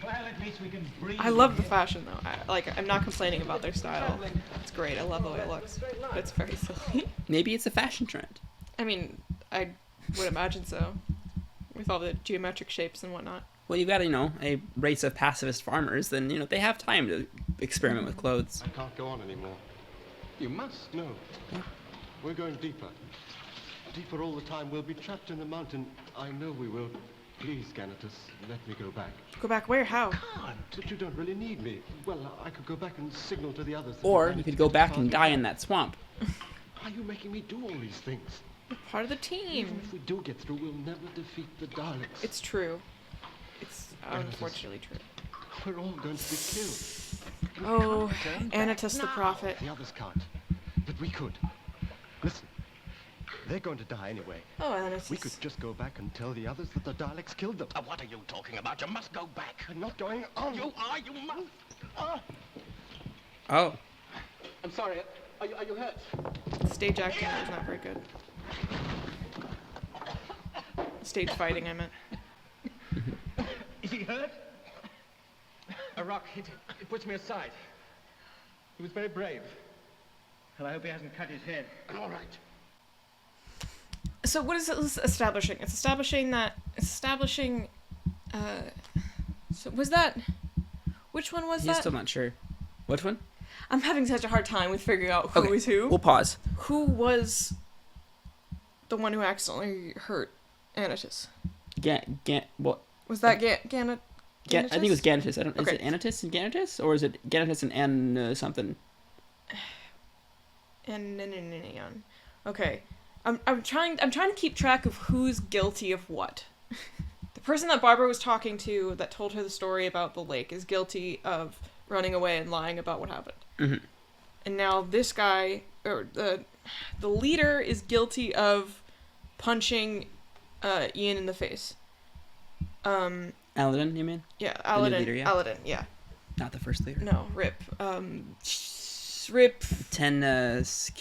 S5: Well, at least we can breathe.
S2: I love the fashion though. I'm not complaining about their style. It's great. I love the way it looks. But it's very silly.
S1: Maybe it's a fashion trend.
S2: I mean, I would imagine so. With all the geometric shapes and whatnot.
S1: Well, you've got, a race of pacifist farmers, then, they have time to experiment with clothes.
S10: I can't go on anymore.
S7: You must.
S10: No. We're going deeper. Deeper all the time. We'll be trapped in the mountain. I know we will. Please, Ganatus, let me go back.
S2: Go back where? How?
S10: But you don't really need me. Well, I could go back and signal to the others. that
S1: Or
S10: the
S1: you could
S10: Daleks
S1: go
S10: are
S1: back
S10: far
S1: and die in
S10: behind.
S1: that swamp.
S10: Why are you making me do all these things?
S2: You're part of the
S10: Even
S2: team.
S10: if we do get through, we'll never defeat the Daleks.
S2: It's true. It's unfortunately true.
S10: We're all going to be killed.
S2: Oh, Anatus the Prophet.
S10: The others can't. But we could. Listen. They're going to die anyway.
S2: Oh, Anatus.
S10: We could just go back and tell the others that the Daleks killed them.
S8: What are you talking about? You must go back.
S10: I'm not going on.
S8: You must.
S1: Oh.
S7: I'm sorry. Are you hurt?
S2: Stage acting was not very good. Stage fighting, I meant.
S5: Is he hurt?
S7: A rock hit. It puts me aside. He was very brave.
S5: Well, I hope he hasn't cut his head.
S10: All right.
S2: So what is it establishing? It's establishing that... So was that... Which one was
S1: He's
S2: that?
S1: still not sure. Which one?
S2: I'm having such a hard time with figuring out who is who.
S1: We'll pause.
S2: Who was the one who accidentally hurt Anatus?
S1: What?
S2: Was that Ganatus?
S1: I think it was Ganatus. Is
S2: Okay.
S1: it Anatus and Ganatus? Or is it Ganatus and something?
S2: And okay. I'm trying to keep track of who's guilty of what. The person that Barbara was talking to that told her the story about the lake is guilty of running away and lying about what happened.
S1: Mm-hmm.
S2: And now this guy, or the leader, is guilty of punching Ian in the face.
S1: Aladin, you mean?
S2: Yeah,
S1: The new
S2: Aladin.
S1: leader, yeah.
S2: Aladin, yeah.
S1: Not the first leader.
S2: No, Rip. Rip. Telemachus.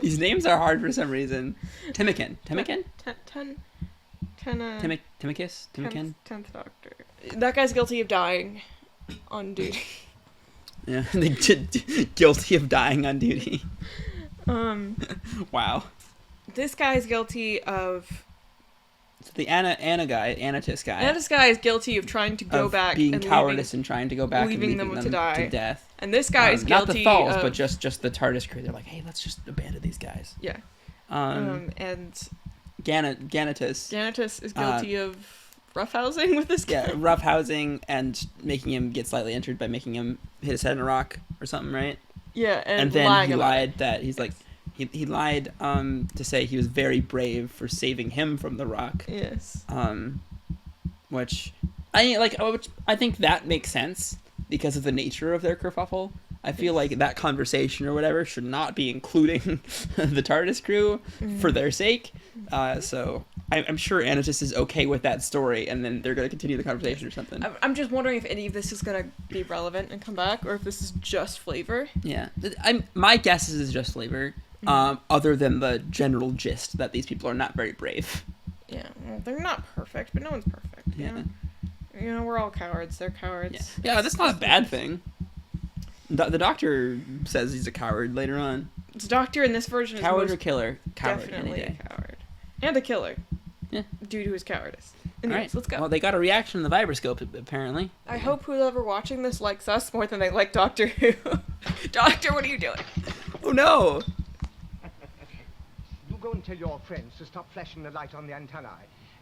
S1: These names are hard for some reason. Timikin. Timicus? Timikin?
S2: 10th Doctor. That guy's guilty of dying on duty.
S1: Yeah, guilty of dying on duty. Wow.
S2: This guy's guilty of...
S1: So the Anatus guy.
S2: Anatus guy is guilty of trying to go
S1: of
S2: back
S1: being
S2: and
S1: cowardice and trying to go back
S2: leaving
S1: and
S2: them
S1: leaving
S2: to die.
S1: to death.
S2: And this guy is
S1: Not the
S2: guilty
S1: Thals,
S2: of...
S1: but just the TARDIS crew. They're like, hey, let's just abandon these guys.
S2: Yeah.
S1: And
S2: And
S1: Ganatus.
S2: Ganatus is guilty of roughhousing with this guy.
S1: Yeah, roughhousing and making him get slightly injured by making him hit his head in a rock or something, right?
S2: Yeah,
S1: and then he lied that he's like he lied to say he was very brave for saving him from the rock.
S2: Yes.
S1: Which I think that makes sense because of the nature of their kerfuffle. I feel like that conversation or whatever should not be including the TARDIS crew for their sake. So I'm sure Anatus is okay with that story, and then they're going to continue the conversation or something.
S2: I'm just wondering if any of this is going to be relevant and come back, or if this is just flavor.
S1: Yeah. My guess is it's just flavor, other than the general gist that these people are not very brave.
S2: Yeah, well, they're not perfect, but no one's perfect.
S1: Yeah.
S2: You know, we're all cowards. They're cowards.
S1: Yeah, that's not a bad thing. The Doctor says he's a coward later on.
S2: The Doctor in this version
S1: coward
S2: is
S1: or killer? Coward,
S2: definitely
S1: any day.
S2: a coward. And a killer.
S1: Yeah.
S2: Due to his cowardice. Anyways,
S1: right.
S2: Let's go.
S1: Well, they got a reaction in the vibroscope, apparently.
S2: I hope whoever watching this likes us more than they like Doctor Who. Doctor, what are you doing?
S1: Oh, no!
S3: You go and tell your friends to stop flashing the light on the antennae.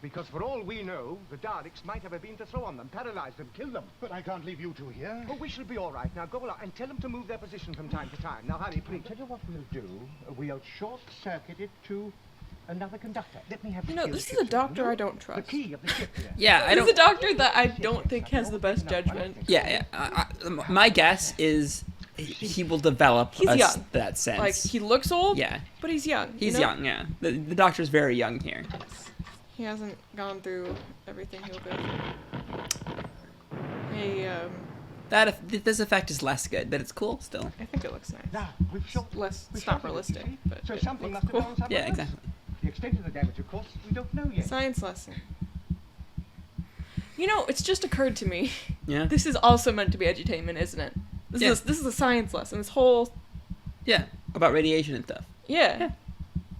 S3: Because for all we know, the Daleks might have a beam to throw on them, paralyze them, kill them.
S10: But I can't leave you two here.
S3: Oh, we shall be all right. Now go along and tell them to move their position from time to time. Now hurry, please.
S10: I'll tell you what we'll do. We'll short-circuit it to another conductor. Let me have
S2: You know, this is a doctor I don't trust.
S3: The key of the ship here.
S1: Yeah, I don't...
S2: This is a doctor that I don't think has the best judgment.
S1: Yeah. My guess is he will develop
S2: young.
S1: that sense.
S2: Like, he looks old,
S1: yeah,
S2: but he's young.
S1: He's young, yeah. The Doctor's very young here.
S2: He hasn't gone through everything he'll go through.
S1: This effect is less good, but it's cool still.
S2: I think it looks nice.
S3: Now, we've shot...
S2: It's not realistic, but
S3: so
S2: it
S3: something
S2: looks
S3: must
S2: cool.
S3: have gone somewhere
S1: Yeah,
S3: else.
S1: exactly.
S3: The extent of the damage, of course, we don't know yet.
S2: Science lesson. You know, it's just occurred to me.
S1: Yeah.
S2: This is also meant to be edutainment, isn't it? This is a science lesson. This whole...
S1: Yeah, about radiation and stuff.
S2: Yeah.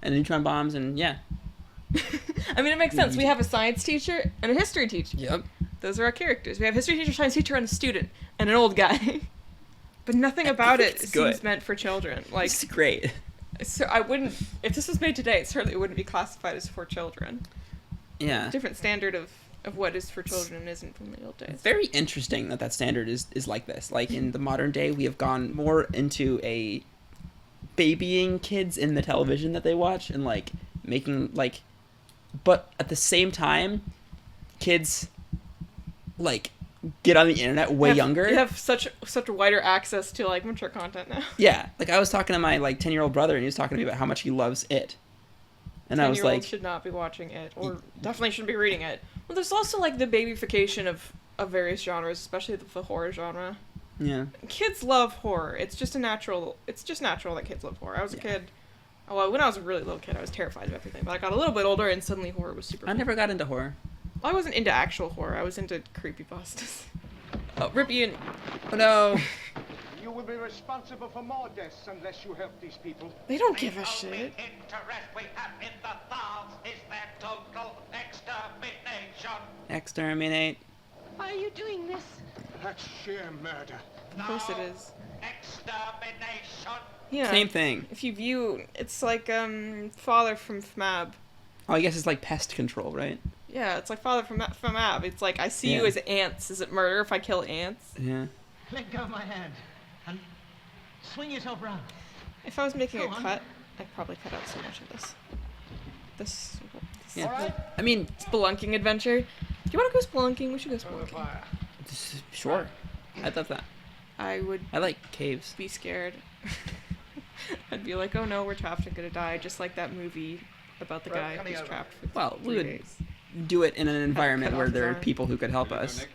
S1: And neutron bombs and, yeah.
S2: I mean, it makes sense. We have a science teacher and a history teacher.
S1: Yep.
S2: Those are our characters. We have history teacher, science teacher, and a student. And an old guy. But nothing about it seems meant for children. Like,
S1: it's great.
S2: So I wouldn't... If this was made today, it certainly wouldn't be classified as for children.
S1: Yeah.
S2: Different standard of what is for children and isn't from the old days.
S1: Very interesting that standard is like this. Like, in the modern day, we have gone more into a babying kids in the television that they watch and, like, making, like... But at the same time, kids, like, get on the internet way younger.
S2: You have such wider access to, like, mature content now.
S1: Yeah. Like, I was talking to my, like, 10-year-old brother, and he was talking to me about how much he loves it. And I was like...
S2: 10-year-olds should not be watching it, or definitely shouldn't be reading it. Well, there's also, like, the babyfication of various genres, especially the horror genre.
S1: Yeah.
S2: Kids love horror. It's just natural that kids love horror. I was a kid... Well, when I was a really little kid, I was terrified of everything. But I got a little bit older, and suddenly horror was super cool.
S1: I never got into horror.
S2: Well, I wasn't into actual horror. I was into creepypastas. Oh, Rippy and...
S1: Oh, no.
S3: You will be responsible for more deaths unless you help these people.
S2: They don't give a shit.
S8: The only interest we have in the Thals is their total extermination.
S1: Exterminate.
S4: Why are you doing this?
S3: That's sheer murder.
S2: Of course it is.
S8: Extermination.
S2: Yeah.
S1: Same thing.
S2: If you view... It's like, Father from FMAB.
S1: Oh, I guess it's like pest control, right?
S2: Yeah, it's like Father from FMAB. It's like, I see you as ants. Is it murder if I kill ants?
S1: Yeah.
S5: Let go of my hand and swing yourself round.
S2: If I was making a cut, I'd probably cut out so much of this. This
S1: Yeah.
S2: right.
S1: I mean...
S2: Spelunking adventure. Do you want to go spelunking? We should go spelunking.
S1: Sure. I thought that.
S2: I
S1: like caves.
S2: Be scared. I'd be like, oh no, we're trapped and gonna die, just like that movie about the guy who's trapped for 3 days.
S1: Do it in an environment where there are people who could help us.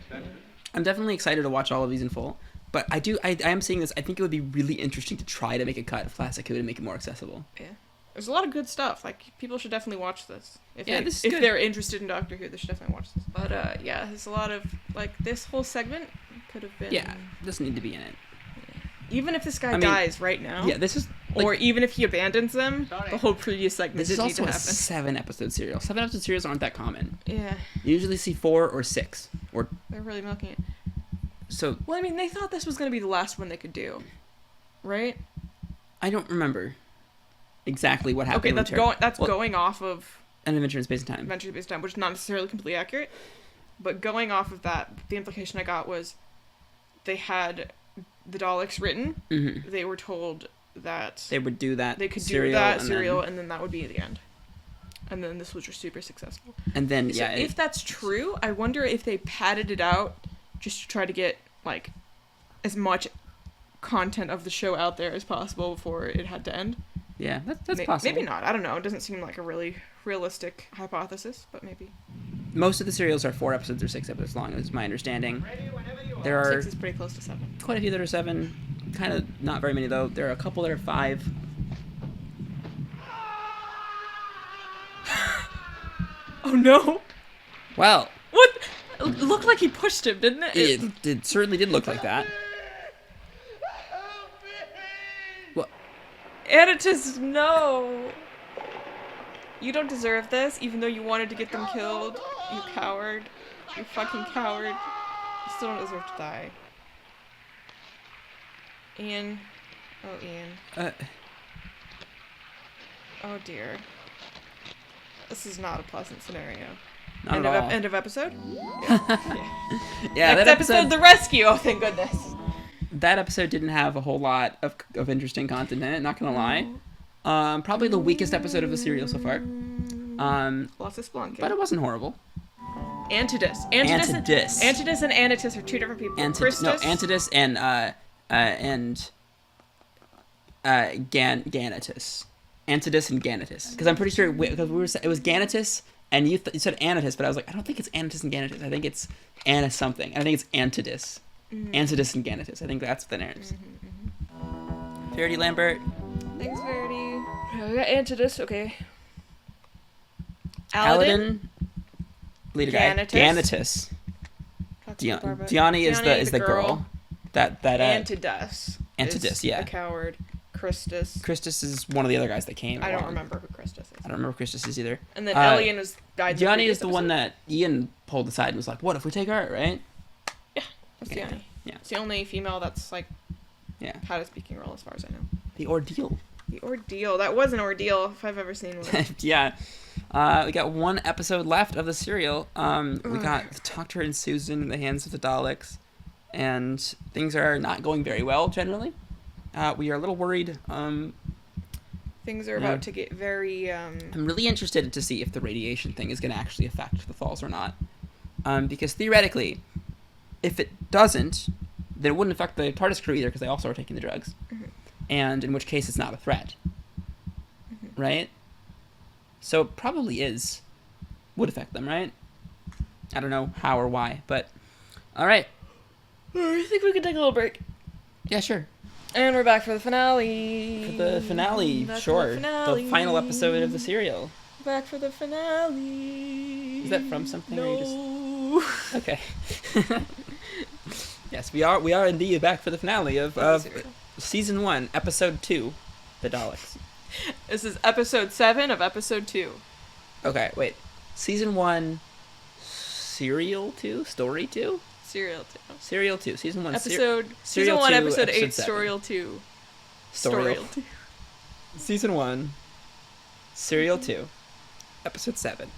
S1: I'm definitely excited to watch all of these in full, but I am seeing this. I think it would be really interesting to try to make a cut of Classic Who to make it more accessible.
S2: Yeah. There's a lot of good stuff. Like, people should definitely watch this. If they're interested in Doctor Who, they should definitely watch this. But, yeah, there's a lot of, like, this whole segment could have been...
S1: Yeah, doesn't need to be in it.
S2: Even if this guy dies right now...
S1: Yeah, this is... Like,
S2: or even if he abandons them, the whole previous segment didn't need to happen.
S1: This is also a 7-episode serial. 7-episode serials aren't that common.
S2: Yeah.
S1: You usually see 4 or 6. Or...
S2: They're really milking it.
S1: So...
S2: Well, I mean, they thought this was going to be the last one they could do. Right?
S1: I don't remember exactly what happened.
S2: Okay, that's going off of
S1: An Adventure in Space and Time.
S2: Adventure in Space and Time, which is not necessarily completely accurate. But going off of that, the implication I got was they had the Daleks written.
S1: Mm-hmm.
S2: They were told that
S1: they would do that.
S2: They could do that serial, and then that would be the end. And then this was just super successful.
S1: And then,
S2: so if that's true, I wonder if they padded it out just to try to get, like, as much content of the show out there as possible before it had to end.
S1: Yeah, that's possible.
S2: Maybe not. I don't know. It doesn't seem like a really realistic hypothesis, but maybe.
S1: Most of the serials are 4 episodes or 6 episodes long, is my understanding. There are
S2: 6 is pretty close to 7.
S1: Quite a few that are 7. Kind of not very many, though. There are a couple that are 5.
S2: Oh, no.
S1: Well.
S2: What? It looked like he pushed him, didn't it?
S1: It certainly did look like that. What?
S2: Anitus, no. You don't deserve this, even though you wanted to get them killed. You coward. You fucking coward. You still don't deserve to die. Ian. Oh, Ian. Oh, dear. This is not a pleasant scenario.
S1: Not at all.
S2: End of episode?
S1: Yeah,
S2: Next
S1: that
S2: episode, the rescue. Oh, thank goodness.
S1: That episode didn't have a whole lot of interesting content in it, not gonna lie. Probably the weakest episode of the serial so far.
S2: Lots of spelunking.
S1: But it wasn't horrible.
S2: Antidus. Antidus and Anitus are 2 different people.
S1: Antidus and Ganatus. Antidus and Ganatus. Because I'm pretty sure it was Ganatus and you said Anitus, but I was like, I don't think it's Anitus and Ganatus. I think it's Anna something. I think it's Antidus. Antidus and Ganatus. I think that's the names. Verity Lambert.
S2: Thanks, Verity. We got Antidus, okay.
S1: Aladdin. Leader guy. Ganatus. Diani is the girl. That
S2: Antidus.
S1: Antidus, yeah.
S2: The coward.
S1: Christus is one of the other guys that came.
S2: I don't remember who Christus is.
S1: I don't remember who Christus is either.
S2: And then Elian was died.
S1: Diani is the one that Ian pulled aside and was like, "What if we take her?" Right?
S2: Yeah, that's Diani.
S1: Yeah,
S2: it's the only female that's like, had a speaking role as far as I know.
S1: The Ordeal.
S2: The Ordeal. That was an ordeal if I've ever seen one.
S1: Yeah. We got 1 episode left of the serial. We got the Doctor and Susan in the hands of the Daleks, and things are not going very well generally. We are a little worried.
S2: Things are about to get very...
S1: I'm really interested to see if the radiation thing is going to actually affect the Thals or not. Because theoretically, if it doesn't, then it wouldn't affect the TARDIS crew either, because they also are taking the drugs. Mm-hmm. And in which case it's not a threat. Mm-hmm. Right? So it probably would affect them, right? I don't know how or why, but... Alright.
S2: I think we can take a little break.
S1: Yeah, sure.
S2: And we're back for the finale.
S1: For the finale, sure. The final episode of the serial.
S2: Back for the finale.
S1: Is that from something?
S2: No.
S1: Or you just... Okay. Yes, we are indeed back for the finale of season 1, episode 2, the Daleks.
S2: This is episode 7 of episode 2.
S1: Okay, wait. Season 1, serial 2, story 2.
S2: Serial 2.
S1: Season 1.
S2: Season 1, episode 8, Storial 2.
S1: Storial 2. Season 1, Serial 2, Episode 7.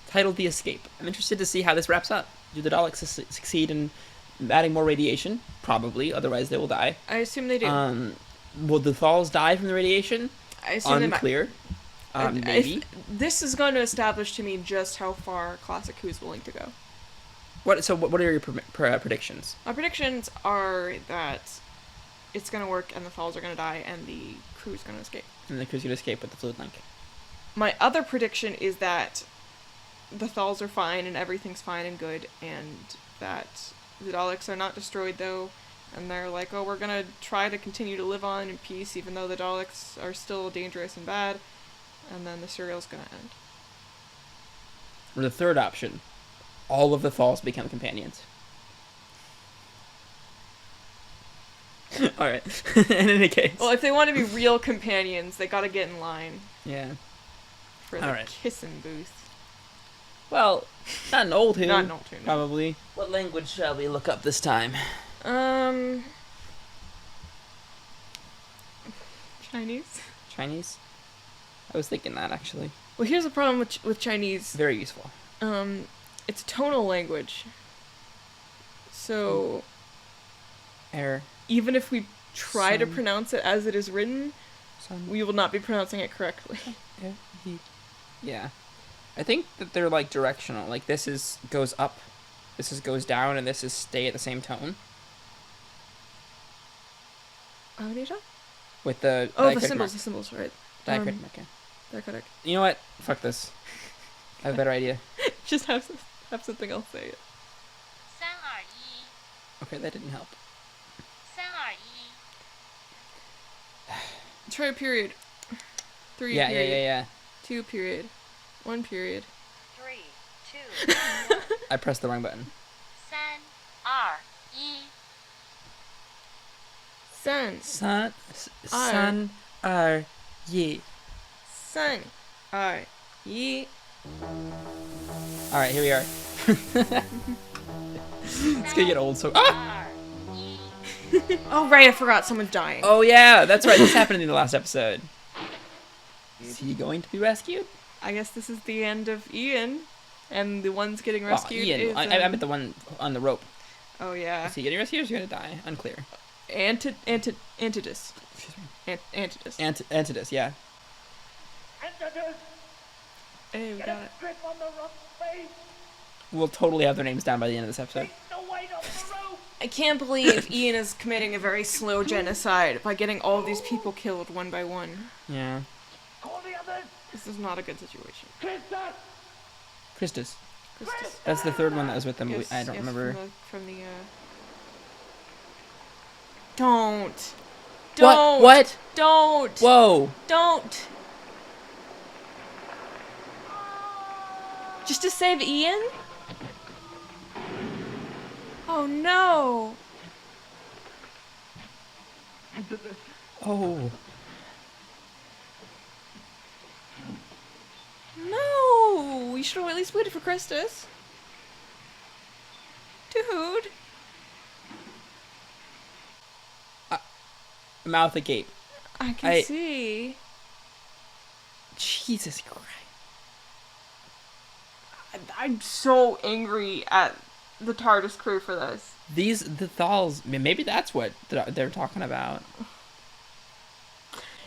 S1: Titled The Escape. I'm interested to see how this wraps up. Do the Daleks succeed in adding more radiation? Probably, otherwise they will die.
S2: I assume they do.
S1: Will the Thals die from the radiation?
S2: I assume
S1: Unclear. Maybe.
S2: This is going to establish to me just how far Classic Who is willing to go.
S1: What are your predictions?
S2: My predictions are that it's going to work and the Thals are going to die and the crew's going to escape.
S1: And the crew's going to escape with the fluid link.
S2: My other prediction is that the Thals are fine and everything's fine and good, and that the Daleks are not destroyed though, and they're like, oh, we're going to try to continue to live on in peace even though the Daleks are still dangerous and bad, and then the serial's going to end.
S1: Or the third option. All of the Thals become companions. Alright. In any case.
S2: Well, if they want to be real companions, they gotta get in line.
S1: Yeah.
S2: For the kissing booth.
S1: Well, not an old Who.
S2: Not an old Who.
S1: Probably. What language shall we look up this time?
S2: Chinese?
S1: Chinese? I was thinking that, actually.
S2: Well, here's the problem with Chinese.
S1: Very useful.
S2: It's a tonal language. So...
S1: Error.
S2: Even if we try to pronounce it as it is written, we will not be pronouncing it correctly.
S1: Yeah. I think that they're, like, directional. Like, goes up, goes down, and this is stay at the same tone.
S2: How do you talk?
S1: With the...
S2: the symbols, right.
S1: Diacritic mark, yeah.
S2: Diacritic.
S1: You know what? Fuck this. I have a better idea.
S2: Just have something else say it.
S1: Okay, that didn't help.
S2: Try a period. 3
S1: yeah,
S2: period.
S1: Yeah.
S2: 2 period. 1 period.
S9: 3, 2.
S1: I pressed the wrong button.
S9: 3, 2, 1.
S2: Sun.
S1: Sun. Yi.
S2: Sun. Yi.
S1: Alright, here we are. It's gonna get old so... Ah!
S2: Oh, right, I forgot someone's dying.
S1: Oh, yeah, that's right. This happened in the last episode. Is he going to be rescued?
S2: I guess this is the end of Ian, and the one's getting rescued
S1: Ian.
S2: is...
S1: I meant the one on the rope.
S2: Oh, yeah.
S1: Is he getting rescued or is he going to die? Unclear.
S2: Antidus.
S1: Antidus, yeah.
S5: Antidus!
S2: Hey, we got it.
S5: Grip on the rock face!
S1: We'll totally have their names down by the end of this episode.
S5: Take the weight off the rope!
S2: I can't believe Ian is committing a very slow genocide by getting all of these people killed one by one.
S1: Yeah.
S5: Call the others!
S2: This is not a good situation.
S1: Christus. That's the third one that was with them.
S2: Yes,
S1: I don't remember.
S2: From the Don't.
S1: What?
S2: Don't.
S1: Whoa.
S2: Don't. Just to save Ian? Oh no.
S1: Oh.
S2: No. We should have at least waited for Christus. Dude.
S1: Mouth agape.
S2: I can see.
S1: Jesus Christ.
S2: I'm so angry at the TARDIS crew for this.
S1: The Thals, maybe that's what they're talking about.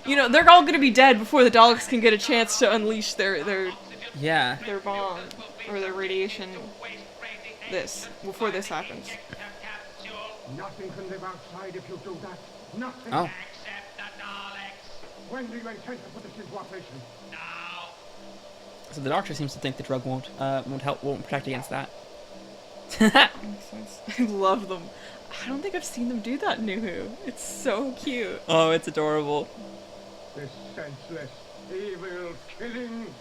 S2: You know, they're all gonna be dead before the Daleks can get a chance to unleash their bomb or their radiation. Before this happens.
S3: Nothing can live outside if you do that. Nothing.
S1: Oh.
S8: Except the Daleks.
S3: When do you intend to put this into operation?
S8: Now.
S1: So the Doctor seems to think the drug won't protect against that.
S2: Makes sense. I love them. I don't think I've seen them do that in New Who. It's so cute.
S1: Oh, it's adorable.
S3: This senseless, evil killing.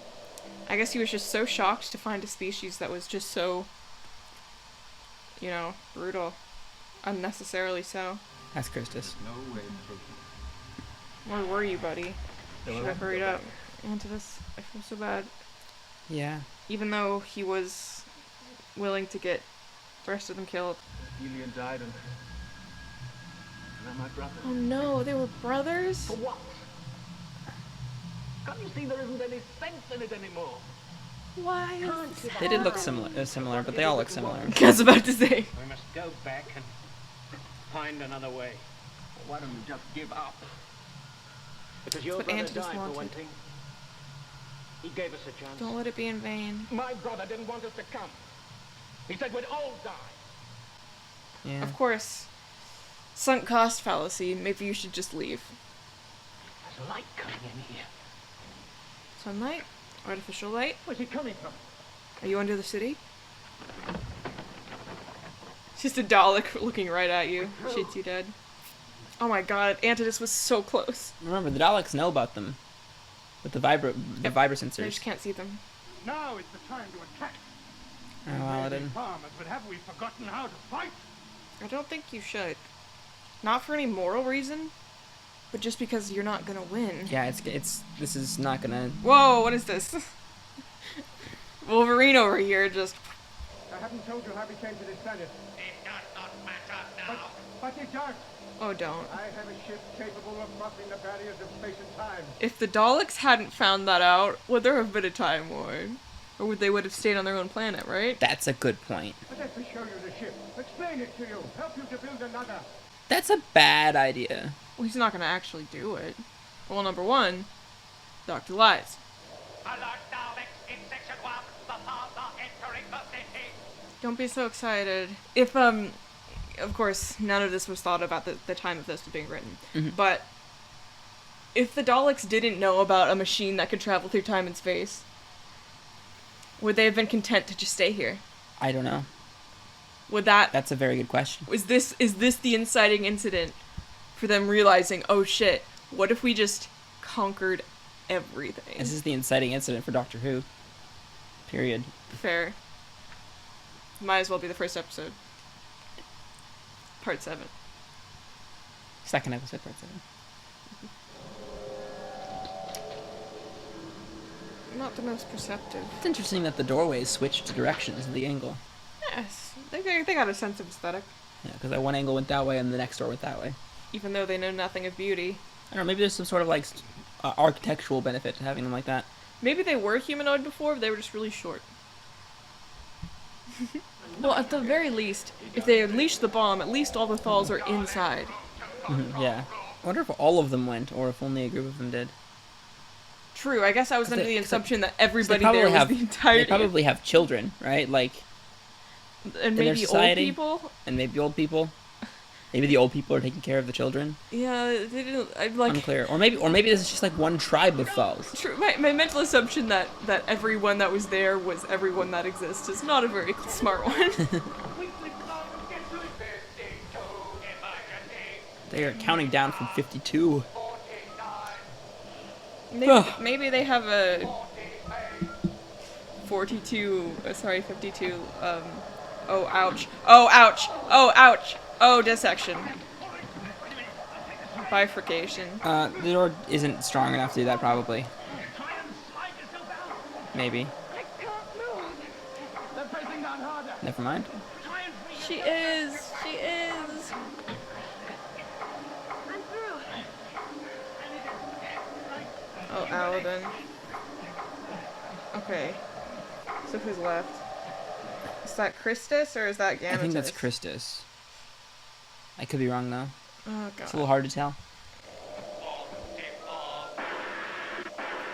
S2: I guess he was just so shocked to find a species that was just so, brutal. Unnecessarily so.
S1: That's Christus.
S10: No way through.
S2: Where were you, buddy? Should have hurried up into this. I feel so bad.
S1: Yeah.
S2: Even though he was willing to get the rest of them killed.
S7: Julian died and now my brother.
S2: Oh no, they were brothers?
S5: For what? Can't you see there isn't any sense in it anymore?
S2: Why?
S1: They did look similar, but they all look similar.
S2: I was about to say.
S5: We must go back and find another way. Or why don't you just give up? Because your
S2: what
S5: brother
S2: Antidus
S5: died, for one
S2: wanted.
S5: thing. He gave us a chance.
S2: Don't let it be in vain.
S5: My brother didn't want us to come. He said we'd all die.
S1: Yeah.
S2: Of course. Sunk cost fallacy. Maybe you should just leave.
S5: There's light coming in here.
S2: Sunlight? Artificial light?
S5: Where's he coming from?
S2: Are you under the city? It's just a Dalek looking right at you. Shoots you dead. Oh my god, Antidus was so close.
S1: Remember, the Daleks know about them. With the vibra sensors.
S2: I just can't see them.
S3: Now is the time to attack.
S1: Oh, Aladdin.
S3: Farmers, but have we forgotten how to fight?
S2: I don't think you should. Not for any moral reason, but just because you're not gonna win.
S1: Yeah, this is not gonna...
S2: Whoa, what is this? Wolverine over here just...
S3: haven't told you how we came to this planet.
S8: It does not matter now.
S3: But it does.
S2: Oh, don't.
S3: I have a ship capable of crossing the barriers of space and time.
S2: If the Daleks hadn't found that out, would there have been a Time War? Or would they would have stayed on their own planet, right?
S1: That's a good point.
S3: But let me show you the ship. Explain it to you. Help you to build another.
S1: That's a bad idea.
S2: Well, he's not going to actually do it. Well, number one, Dr. lies.
S8: Alert Daleks in Section 1. The Thals are entering the city.
S2: Don't be so excited. If, of course, none of this was thought about the time of this was being written.
S1: Mm-hmm.
S2: But if the Daleks didn't know about a machine that could travel through time and space, would they have been content to just stay here?
S1: I don't know.
S2: Would that...
S1: That's a very good question.
S2: Is this the inciting incident for them realizing, oh shit, what if we just conquered everything?
S1: This is the inciting incident for Doctor Who. Period.
S2: Fair. Might as well be the first episode. Part 7.
S1: Second episode, part 7.
S2: Not the most perceptive.
S1: It's interesting that the doorways switched directions of the angle.
S2: Yes, they got a sense of aesthetic.
S1: Yeah, because that one angle went that way and the next door went that way.
S2: Even though they know nothing of beauty.
S1: I don't know, maybe there's some sort of like architectural benefit to having them like that.
S2: Maybe they were humanoid before, but they were just really short. Well, at the very least, if they unleash the bomb, at least all the Thals are inside.
S1: Yeah. I wonder if all of them went, or if only a group of them did.
S2: True, I guess I was under the assumption that everybody
S1: there
S2: was the entirety.
S1: They probably have children, right? Like,
S2: and maybe old people?
S1: And maybe old people. Maybe the old people are taking care of the children.
S2: Yeah, they didn't. I'm like
S1: unclear. Or maybe this is just like one tribe of Thals.
S2: True. My mental assumption that everyone that was there was everyone that exists is not a very smart one.
S1: They are counting down from 52.
S2: Maybe they have a 52. 52. Oh ouch! Oh ouch! Oh ouch! Oh, dissection. Bifurcation.
S1: The door isn't strong enough to do that, probably. Maybe. Never mind.
S2: She is. She is. Oh, Aladdin. Okay. So who's left? Is that Christus or is that Ganatus?
S1: I think that's Christus. I could be wrong though.
S2: Oh god.
S1: It's a little hard to tell.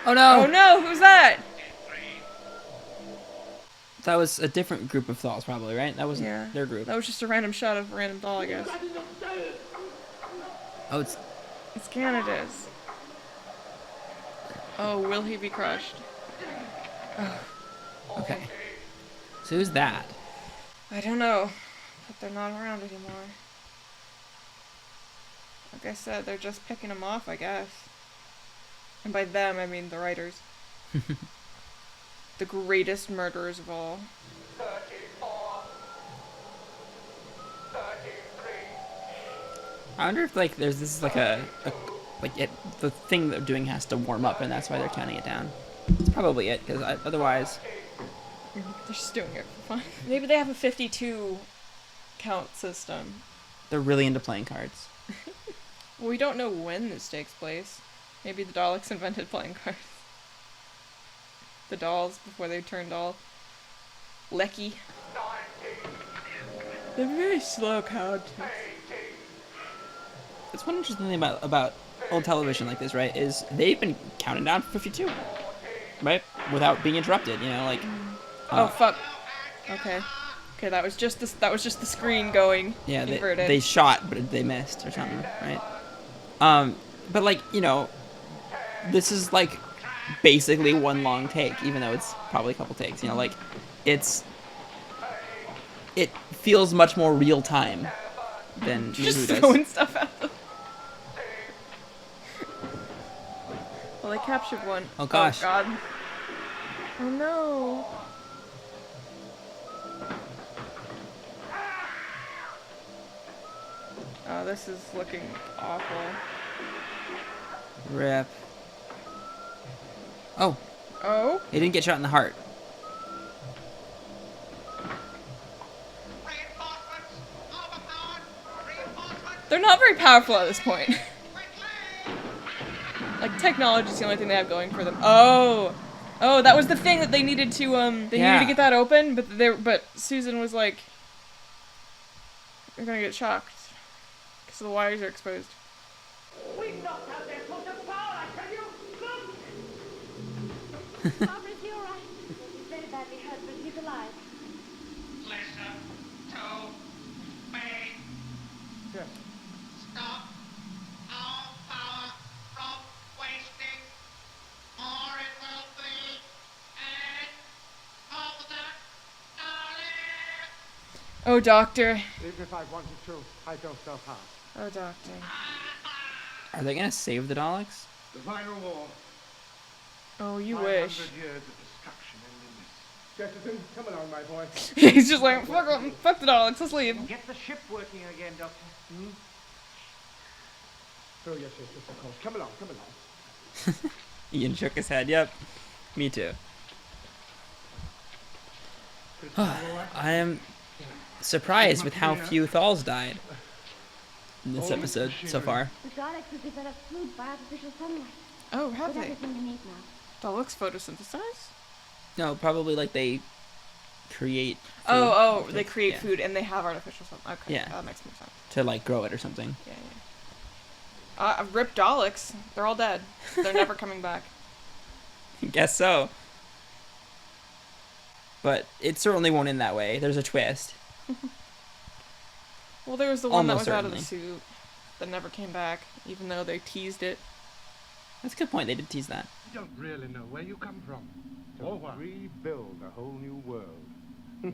S1: Oh no!
S2: Oh no! Who's that?
S1: That was a different group of Thals, probably, right? That wasn't their group.
S2: That was just a random shot of a random Thal, I guess.
S1: Oh, it's
S2: Ganatus. Oh, will he be crushed?
S1: Oh. Okay. So who's that?
S2: I don't know, but they're not around anymore. Like I said, they're just picking them off, I guess. And by them, I mean the writers. The greatest murderers of all.
S8: 34, 33.
S1: I wonder if like this is like the thing they're doing has to warm up, and that's why they're counting it down. It's probably it, because otherwise
S2: they're just doing it for fun. Maybe they have a 52 count system.
S1: They're really into playing cards.
S2: Well, we don't know when this takes place. Maybe the Daleks invented playing cards. The dolls before they turned all lecky. They're very slow counters.
S1: That's one interesting thing about old television like this, right? Is they've been counting down for 52, right? Without being interrupted, you know, like.
S2: Oh fuck. Okay. Okay, that was just the screen going.
S1: Yeah,
S2: inverted.
S1: they shot, but they missed or something, right? But like, you know, this is like basically one long take, even though it's probably a couple takes. You know, like it feels much more real time than
S2: just
S1: does.
S2: throwing stuff at them. Well, they captured one.
S1: Oh gosh.
S2: Oh god. Oh no. Oh, this is looking awful.
S1: Rip. Oh.
S2: Oh?
S1: He didn't get shot in the heart.
S2: They're not very powerful at this point. Like, technology's the only thing they have going for them. Oh, that was the thing that they needed to needed to get that open, but Susan was like, "You're gonna get shocked because the wires are exposed."
S5: We've knocked out their source of power, I tell you! Look!
S6: Barbara, is he all right? He's very badly hurt, but he's alive.
S8: Listen to me.
S3: Yes.
S8: Stop all power from wasting, or it will be end of the Daleks.
S2: Oh, Doctor.
S3: Even if I wanted to, I don't know how.
S2: Oh, Doctor.
S1: Are they gonna save the Daleks?
S3: The final war.
S2: Oh, you wish.
S3: 500 years of destruction ending this. Jefferson, come along, my boy.
S2: He's just like, fuck the Daleks, let's leave.
S5: Get the ship working again, Doctor.
S3: Oh, yes, of course. Come along.
S1: Ian shook his head. Yep. Me too. I am surprised with how few Thals died in this episode so far.
S6: The Daleks have developed food by artificial sunlight.
S2: Oh, have
S6: With
S2: they?
S6: everything we need now.
S2: Daleks photosynthesize?
S1: No, probably like they create food.
S2: They create
S1: Yeah.
S2: food and they have artificial sunlight. Okay,
S1: Yeah.
S2: that makes more sense.
S1: to like grow it or something.
S2: Yeah. Rip Daleks. They're all dead. They're never coming back.
S1: Guess so. But it certainly won't end that way. There's a twist.
S2: Well, there was the one
S1: Almost
S2: that was out of the
S1: certainly.
S2: suit that never came back, even though they teased it.
S1: That's a good point. They did tease that.
S3: You don't really know where you come from. To rebuild a whole new world.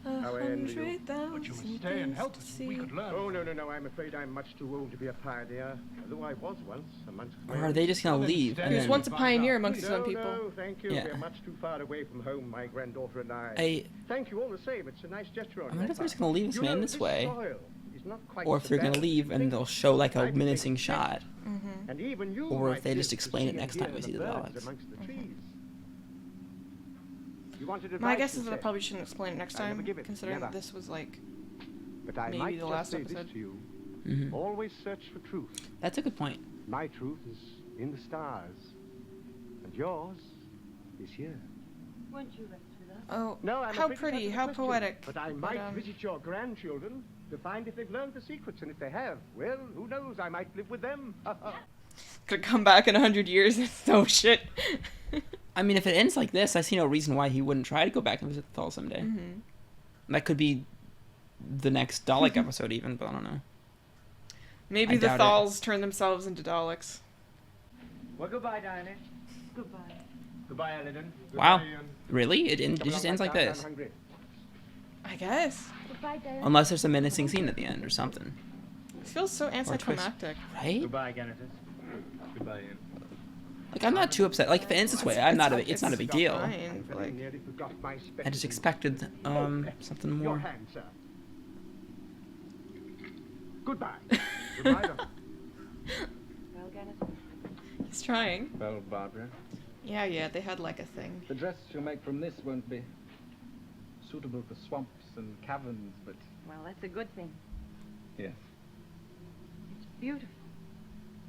S3: How I envy you.
S2: But
S3: you must stay and help us. We could learn. Oh, no. I'm afraid I'm much too old to be a pioneer. Although I was once amongst my
S1: Or are they just gonna leave?
S2: He
S1: And
S2: was
S1: then,
S2: once a pioneer amongst some people.
S3: No, thank you.
S1: Yeah.
S3: We're much too far away from home, my granddaughter and I. Thank you all the same. It's a nice gesture on
S1: I wonder
S3: your
S1: if they're just
S3: part.
S1: gonna leave this
S3: You
S1: man
S3: know,
S1: this way.
S3: soil is not quite
S1: or if
S3: so
S1: they're gonna
S3: bad.
S1: leave and they'll show like a menacing shot.
S3: And even you
S1: Or if
S3: might
S1: they
S3: live
S1: just
S3: to
S1: explain it
S3: and
S1: next time
S3: hear
S1: we see the
S3: birds
S1: Daleks.
S3: amongst the trees. You wanted
S2: My
S3: advice,
S2: guess
S3: you
S2: is that I
S3: said.
S2: probably shouldn't explain it next
S3: I never
S2: time,
S3: give it,
S2: considering that
S3: never.
S2: this was like
S3: But I
S2: maybe
S3: might
S2: the
S3: just
S2: last
S3: say
S2: episode.
S3: this to you.
S1: Mhm.
S3: Always search for truth.
S1: That's a good point.
S3: My truth is in the stars. And yours is here.
S6: Weren't you raised with us?
S2: Oh,
S3: No, I'm
S2: how
S3: afraid
S2: pretty,
S3: that's
S2: how
S3: the question.
S2: poetic.
S3: But I
S2: But,
S3: might visit your grandchildren to find if they've learned the secrets. And if they have, well, who knows? I might live with them.
S2: Could come back in 100 years. Oh shit.
S1: I mean, if it ends like this, I see no reason why he wouldn't try to go back and visit Thal someday. That could be the next Dalek episode even, but I don't know.
S2: Maybe
S1: I
S2: the
S1: doubt it.
S2: Thals turn themselves into Daleks.
S5: Well, goodbye, Diane.
S6: Goodbye.
S3: Goodbye, Aladdin.
S1: Wow.
S3: Goodbye, Ian.
S1: Really? It
S3: Come
S1: just
S3: along,
S1: ends
S3: my
S1: like
S3: child,
S1: this?
S3: I'm hungry.
S2: I guess.
S6: Goodbye, Dale.
S1: Unless there's a menacing scene at the end or something.
S2: It feels so anticlimactic.
S1: Right?
S5: Goodbye, Ganatus.
S10: Goodbye, Ian.
S1: Like, I'm not too upset. Like, if it ends this way, it's not a big deal.
S2: Fine, but, like,
S3: Nearly forgot my
S1: I just
S3: specimens.
S1: expected, something
S3: Your
S1: more.
S3: hand, sir. Goodbye. Goodbye, Doctor.
S6: Well, Gannett.
S2: he's trying.
S7: Well, Barbara,
S2: Yeah, they had like a thing.
S7: the dress you'll make from this won't be suitable for swamps and caverns, but
S6: Well, that's a good thing.
S7: yes.
S6: It's beautiful.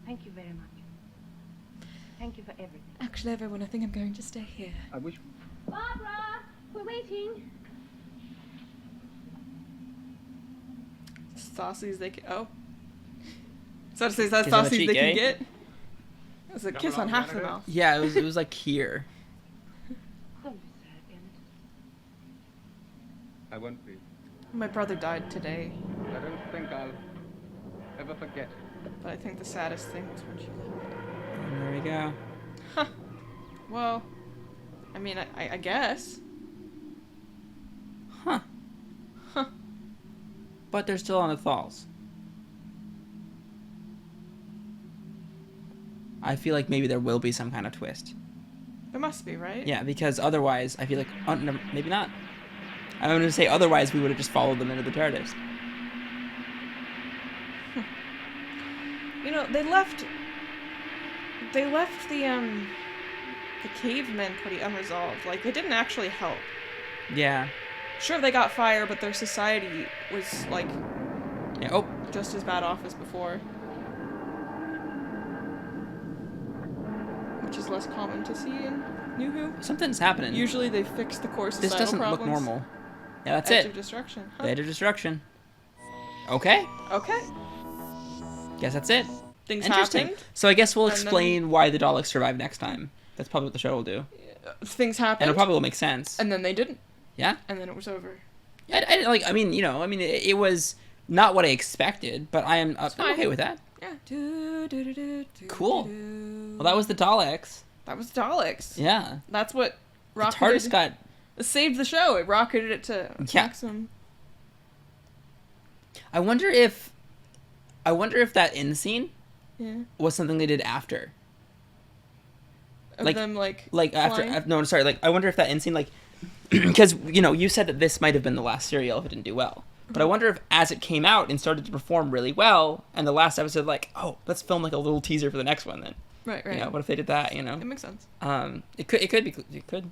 S6: Thank you very much. Thank you for everything.
S2: Actually, everyone, I think I'm going to stay here.
S7: I wish
S6: Barbara! We're waiting.
S2: Saucies they can. Oh. So to say, that's
S1: Kiss on the
S2: saucies
S1: cheek,
S2: they can
S1: eh?
S2: get. That's a kiss on
S3: along,
S2: half the
S3: Gannett.
S2: mouth.
S1: Yeah, it was like here.
S6: Don't be sad, Gannett.
S7: I won't be.
S2: My brother died today,
S7: I don't think I'll ever forget.
S2: but I think the saddest thing was when she left.
S1: And there we go.
S2: Well, I mean, I guess.
S1: Huh. But they're still on the Thals. I feel like maybe there will be some kind of twist.
S2: There must be, right?
S1: Yeah, because otherwise, I feel like... Oh, no, maybe not. I'm going to say otherwise we would have just followed them into the TARDIS.
S2: You know, they left the cavemen pretty unresolved. Like, they didn't actually help.
S1: Yeah.
S2: Sure, they got fire, but their society was, like,
S1: Yeah. Oh.
S2: Just as bad off as before. Which is less common to see in New Who.
S1: Something's happening.
S2: Usually they fix the core societal
S1: This doesn't
S2: problems.
S1: look normal. Yeah, that's
S2: Edge
S1: it.
S2: of destruction. Huh?
S1: The Edge of Destruction. Okay.
S2: Okay.
S1: Guess that's it.
S2: Things
S1: Interesting.
S2: happened.
S1: So I guess we'll explain why the Daleks survive next time. That's probably what the show will do.
S2: Things happened.
S1: And it probably will make sense.
S2: And then they didn't.
S1: Yeah?
S2: And then it was over.
S1: It was not what I expected, but I'm okay with that.
S2: Yeah.
S1: Cool. Well, that was the Daleks.
S2: That was Daleks.
S1: Yeah.
S2: That's what
S1: rocketed. The TARDIS
S2: saved the show. It rocketed it to maximum.
S1: I wonder if that end scene was something they did after.
S2: Of them like
S1: after I wonder if that end scene because you said that this might have been the last serial if it didn't do well. But I wonder if as it came out and started to perform really well, and the last episode let's film a little teaser for the next one then.
S2: Right.
S1: What if they did that?
S2: It makes sense.
S1: It could.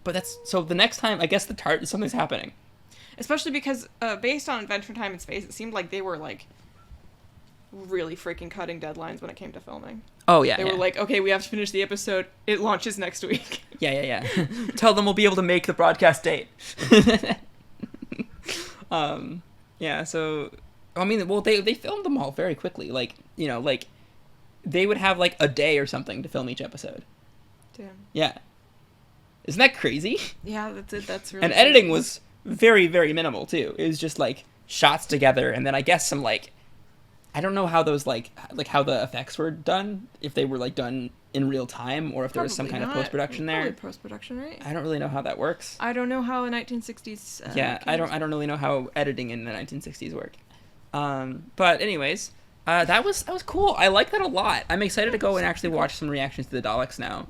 S1: But that's so the next time I guess the TARDIS something's happening.
S2: Especially because based on Adventure Time and Space, it seemed like they were really freaking cutting deadlines when it came to filming.
S1: Oh yeah.
S2: They were okay, we have to finish the episode. It launches next week.
S1: Yeah. Tell them we'll be able to make the broadcast date. Yeah, so they filmed them all very quickly. They would have a day or something to film each episode.
S2: Damn.
S1: Yeah. Isn't that crazy?
S2: Yeah, that's it. That's really.
S1: And editing was very, very minimal too. It was just shots together, and then I guess some I don't know how those how the effects were done. If they were done in real time, or if there was some kind of post production there.
S2: Probably post production, right?
S1: I don't really know how that works.
S2: I don't know how a 1960s.
S1: I don't really know how editing in the 1960s worked. But anyways, that was cool. I like that a lot. I'm excited to go and actually watch some reactions to the Daleks now.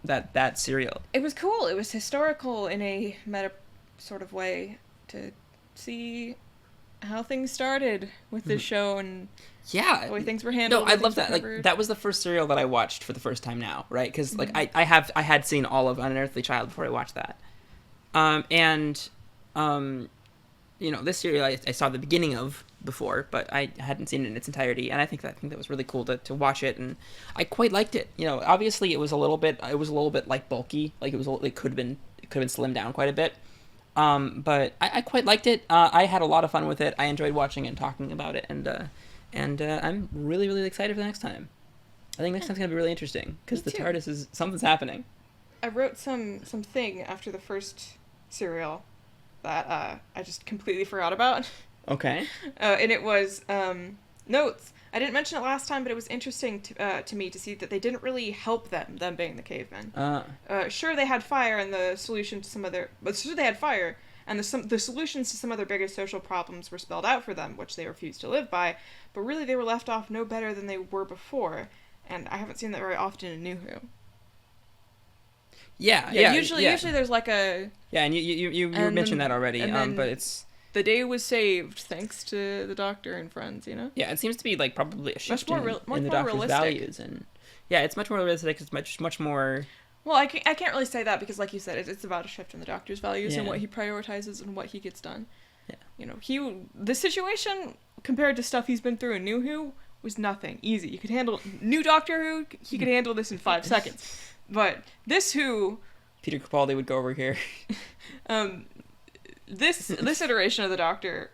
S1: That serial.
S2: It was cool. It was historical in a meta sort of way to see how things started with this show and the way things were handled.
S1: No, I love that. That was the first serial that I watched for the first time now, right? Because I had seen all of Unearthly Child before I watched that, this serial I saw the beginning of before, but I hadn't seen it in its entirety, and I think that was really cool to watch it, and I quite liked it. Obviously it was a little bit bulky, it could have been slimmed down quite a bit. But I quite liked it. I had a lot of fun with it. I enjoyed watching and talking about it, and I'm really, really excited for the next time. I think next time's gonna be really interesting because the TARDIS something's happening.
S2: I wrote something after the first serial that I just completely forgot about.
S1: Okay.
S2: And it was notes. I didn't mention it last time, but it was interesting to me to see that they didn't really help them being the cavemen. Sure, they had fire and the solution to some other... But sure, they had fire, and the solutions to some of their biggest social problems were spelled out for them, which they refused to live by, but really they were left off no better than they were before, and I haven't seen that very often in New Who.
S1: Yeah.
S2: Usually there's a...
S1: Yeah, and you mentioned that already, but it's...
S2: The day was saved thanks to the Doctor and friends,
S1: Yeah, it seems to be probably a shift in the
S2: more
S1: Doctor's
S2: realistic.
S1: values, and it's much more realistic. It's much more.
S2: Well, I can't really say that because, like you said, it's about a shift in the Doctor's values and what he prioritizes and what he gets done. Yeah. The situation compared to stuff he's been through in New Who was nothing easy. You could handle new Doctor Who. He could handle this in 5 seconds, but this Who.
S1: Peter Capaldi would go over here.
S2: This iteration of the Doctor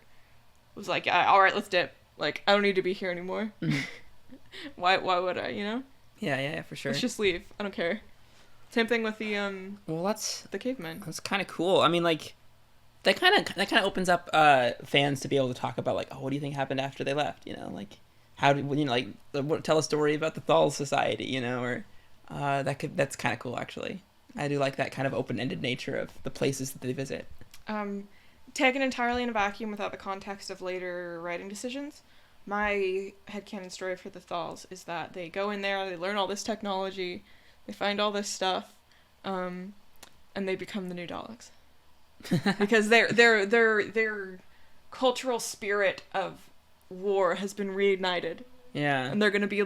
S2: was all right, let's dip. I don't need to be here anymore. Mm-hmm. Why would I,
S1: Yeah, for sure.
S2: Let's just leave. I don't care. Same thing with the the cavemen.
S1: That's kind of cool. I mean, that kind of opens up fans to be able to talk about what do you think happened after they left? How did tell a story about the Thals Society? Or that's kind of cool actually. I do like that kind of open-ended nature of the places that they visit.
S2: Taken entirely in a vacuum without the context of later writing decisions, my headcanon story for the Thals is that they go in there, they learn all this technology, they find all this stuff, and they become the new Daleks. Because their cultural spirit of war has been reignited.
S1: Yeah.
S2: And they're going to be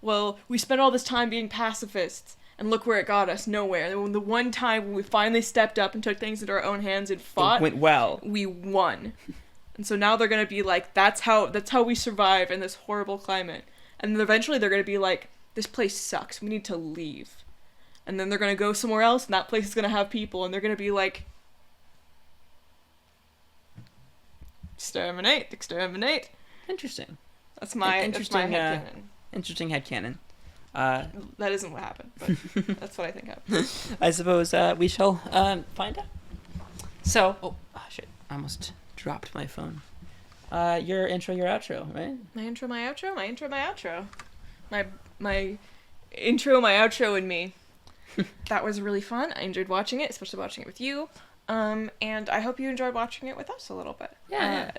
S2: well, we spent all this time being pacifists, and look where it got us, nowhere. And the one time when we finally stepped up and took things into our own hands and fought...
S1: It went well.
S2: We won. And so now they're going to be like, that's how we survive in this horrible climate. And then eventually they're going to be like, this place sucks. We need to leave. And then they're going to go somewhere else, and that place is going to have people, and they're going to be like, exterminate.
S1: Interesting.
S2: That's my headcanon.
S1: Interesting headcanon.
S2: That isn't what happened, but that's what I think happened.
S1: I suppose we shall find out. So, oh shit, I almost dropped my phone. Your intro, your outro, right?
S2: My intro, my outro, my intro, my outro. My intro, my outro, and me. That was really fun. I enjoyed watching it, especially watching it with you. And I hope you enjoyed watching it with us a little bit.
S1: Yeah.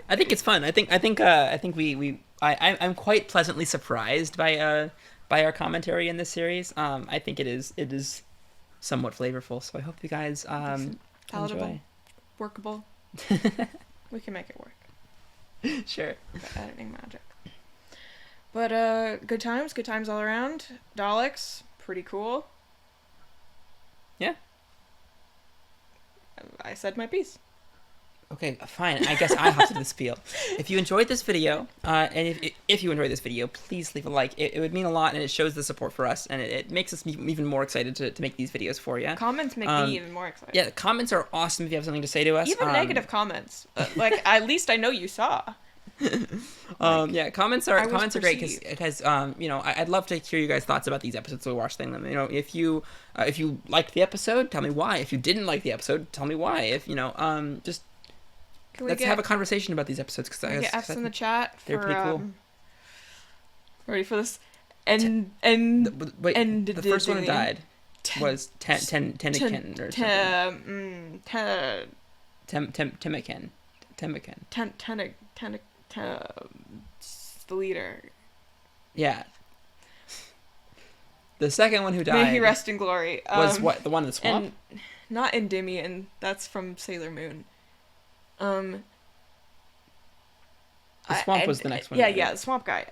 S1: I think it's fun. I think I'm quite pleasantly surprised by our commentary in this series. I think it is somewhat flavorful. So I hope you guys
S2: palatable,
S1: enjoy.
S2: Workable. We can make it work.
S1: Sure.
S2: Editing magic. But good times all around. Daleks, pretty cool.
S1: Yeah.
S2: I said my piece.
S1: Okay, fine. I guess I have to do the spiel. If you enjoyed this video, and if you enjoyed this video, please leave a like. It would mean a lot, and it shows the support for us, and it makes us even more excited to make these videos for you.
S2: Comments make me even more excited.
S1: Yeah, comments are awesome if you have something to say to us.
S2: Even negative comments. Like, at least I know you saw.
S1: Yeah, comments are great because I'd love to hear you guys' thoughts about these episodes we watched them. If you liked the episode, tell me why. If you didn't like the episode, tell me why. If just let's have a conversation about these episodes because I
S2: get F's in the chat.
S1: They're pretty cool.
S2: Ready for this?
S1: The first one that died was Temiken or something. Temiken.
S2: The leader.
S1: Yeah. The second one who died.
S2: May he rest in glory.
S1: Was what, the one in the swamp?
S2: Not Endymion. That's from Sailor Moon.
S1: The swamp was the next one.
S2: Yeah, the swamp guy.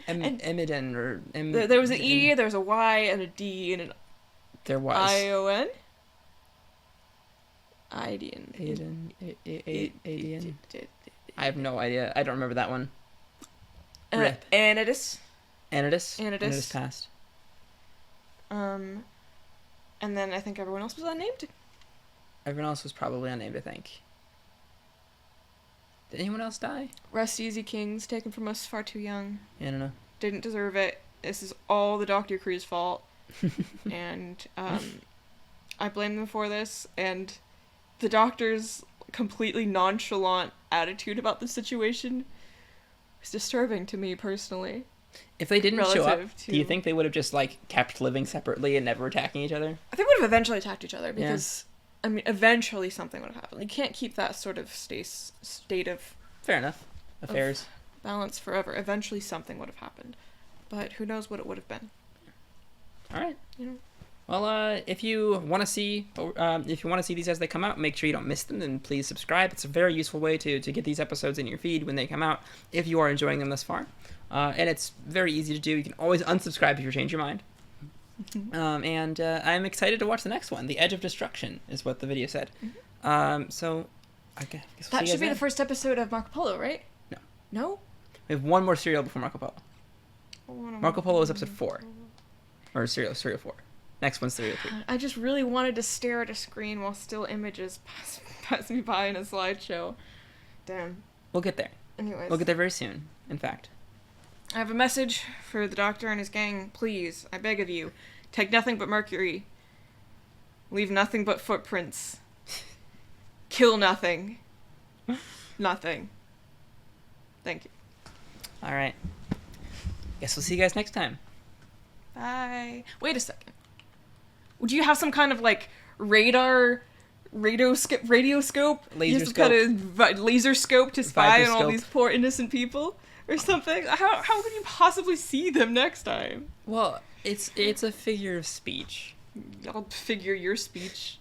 S1: Emiden or
S2: there was an E, there was a Y, and a D, and an
S1: there was
S2: I-O-N.
S1: Aiden. I have no idea. I don't remember that one. Rip.
S2: Anidus
S1: passed.
S2: And then I think everyone else was unnamed.
S1: Everyone else was probably unnamed, I think. Did anyone else die?
S2: Rest easy, kings, taken from us far too young.
S1: Yeah, I don't know.
S2: Didn't deserve it. This is all the Doctor Crew's fault. And I blame them for this, and the Doctor's completely nonchalant attitude about the situation is disturbing to me personally.
S1: If they didn't show up, do you think they would have just kept living separately and never attacking each other?
S2: I think they would have eventually attacked each other because, I mean, eventually something would have happened. You can't keep that sort of state of...
S1: Fair enough. Affairs.
S2: Balance forever. Eventually something would have happened. But who knows what it would have been.
S1: All right. Well, if you want to see these as they come out, make sure you don't miss them, and please subscribe. It's a very useful way to get these episodes in your feed when they come out, if you are enjoying them thus far. And it's very easy to do. You can always unsubscribe if you change your mind. And I'm excited to watch the next one. The Edge of Destruction is what the video said. So I guess we'll
S2: that should be the first episode of Marco Polo, right?
S1: No.
S2: No?
S1: We have one more serial before Marco Polo. Marco Polo is episode 4. Or serial 4. Next one's 3.
S2: I just really wanted to stare at a screen while still images pass me by in a slideshow. Damn.
S1: We'll get there.
S2: Anyways.
S1: We'll get there very soon, in fact.
S2: I have a message for the Doctor and his gang. Please, I beg of you, take nothing but mercury. Leave nothing but footprints. Kill nothing. Nothing. Thank you.
S1: All right. Guess we'll see you guys next time.
S2: Bye. Wait a second. Would you have some kind of radio scope?
S1: Laser
S2: scope.
S1: scope.
S2: Kind of laser scope to spy on all these poor innocent people? Or something? How can you possibly see them next time?
S1: Well, it's a figure of speech.
S2: I'll figure your speech.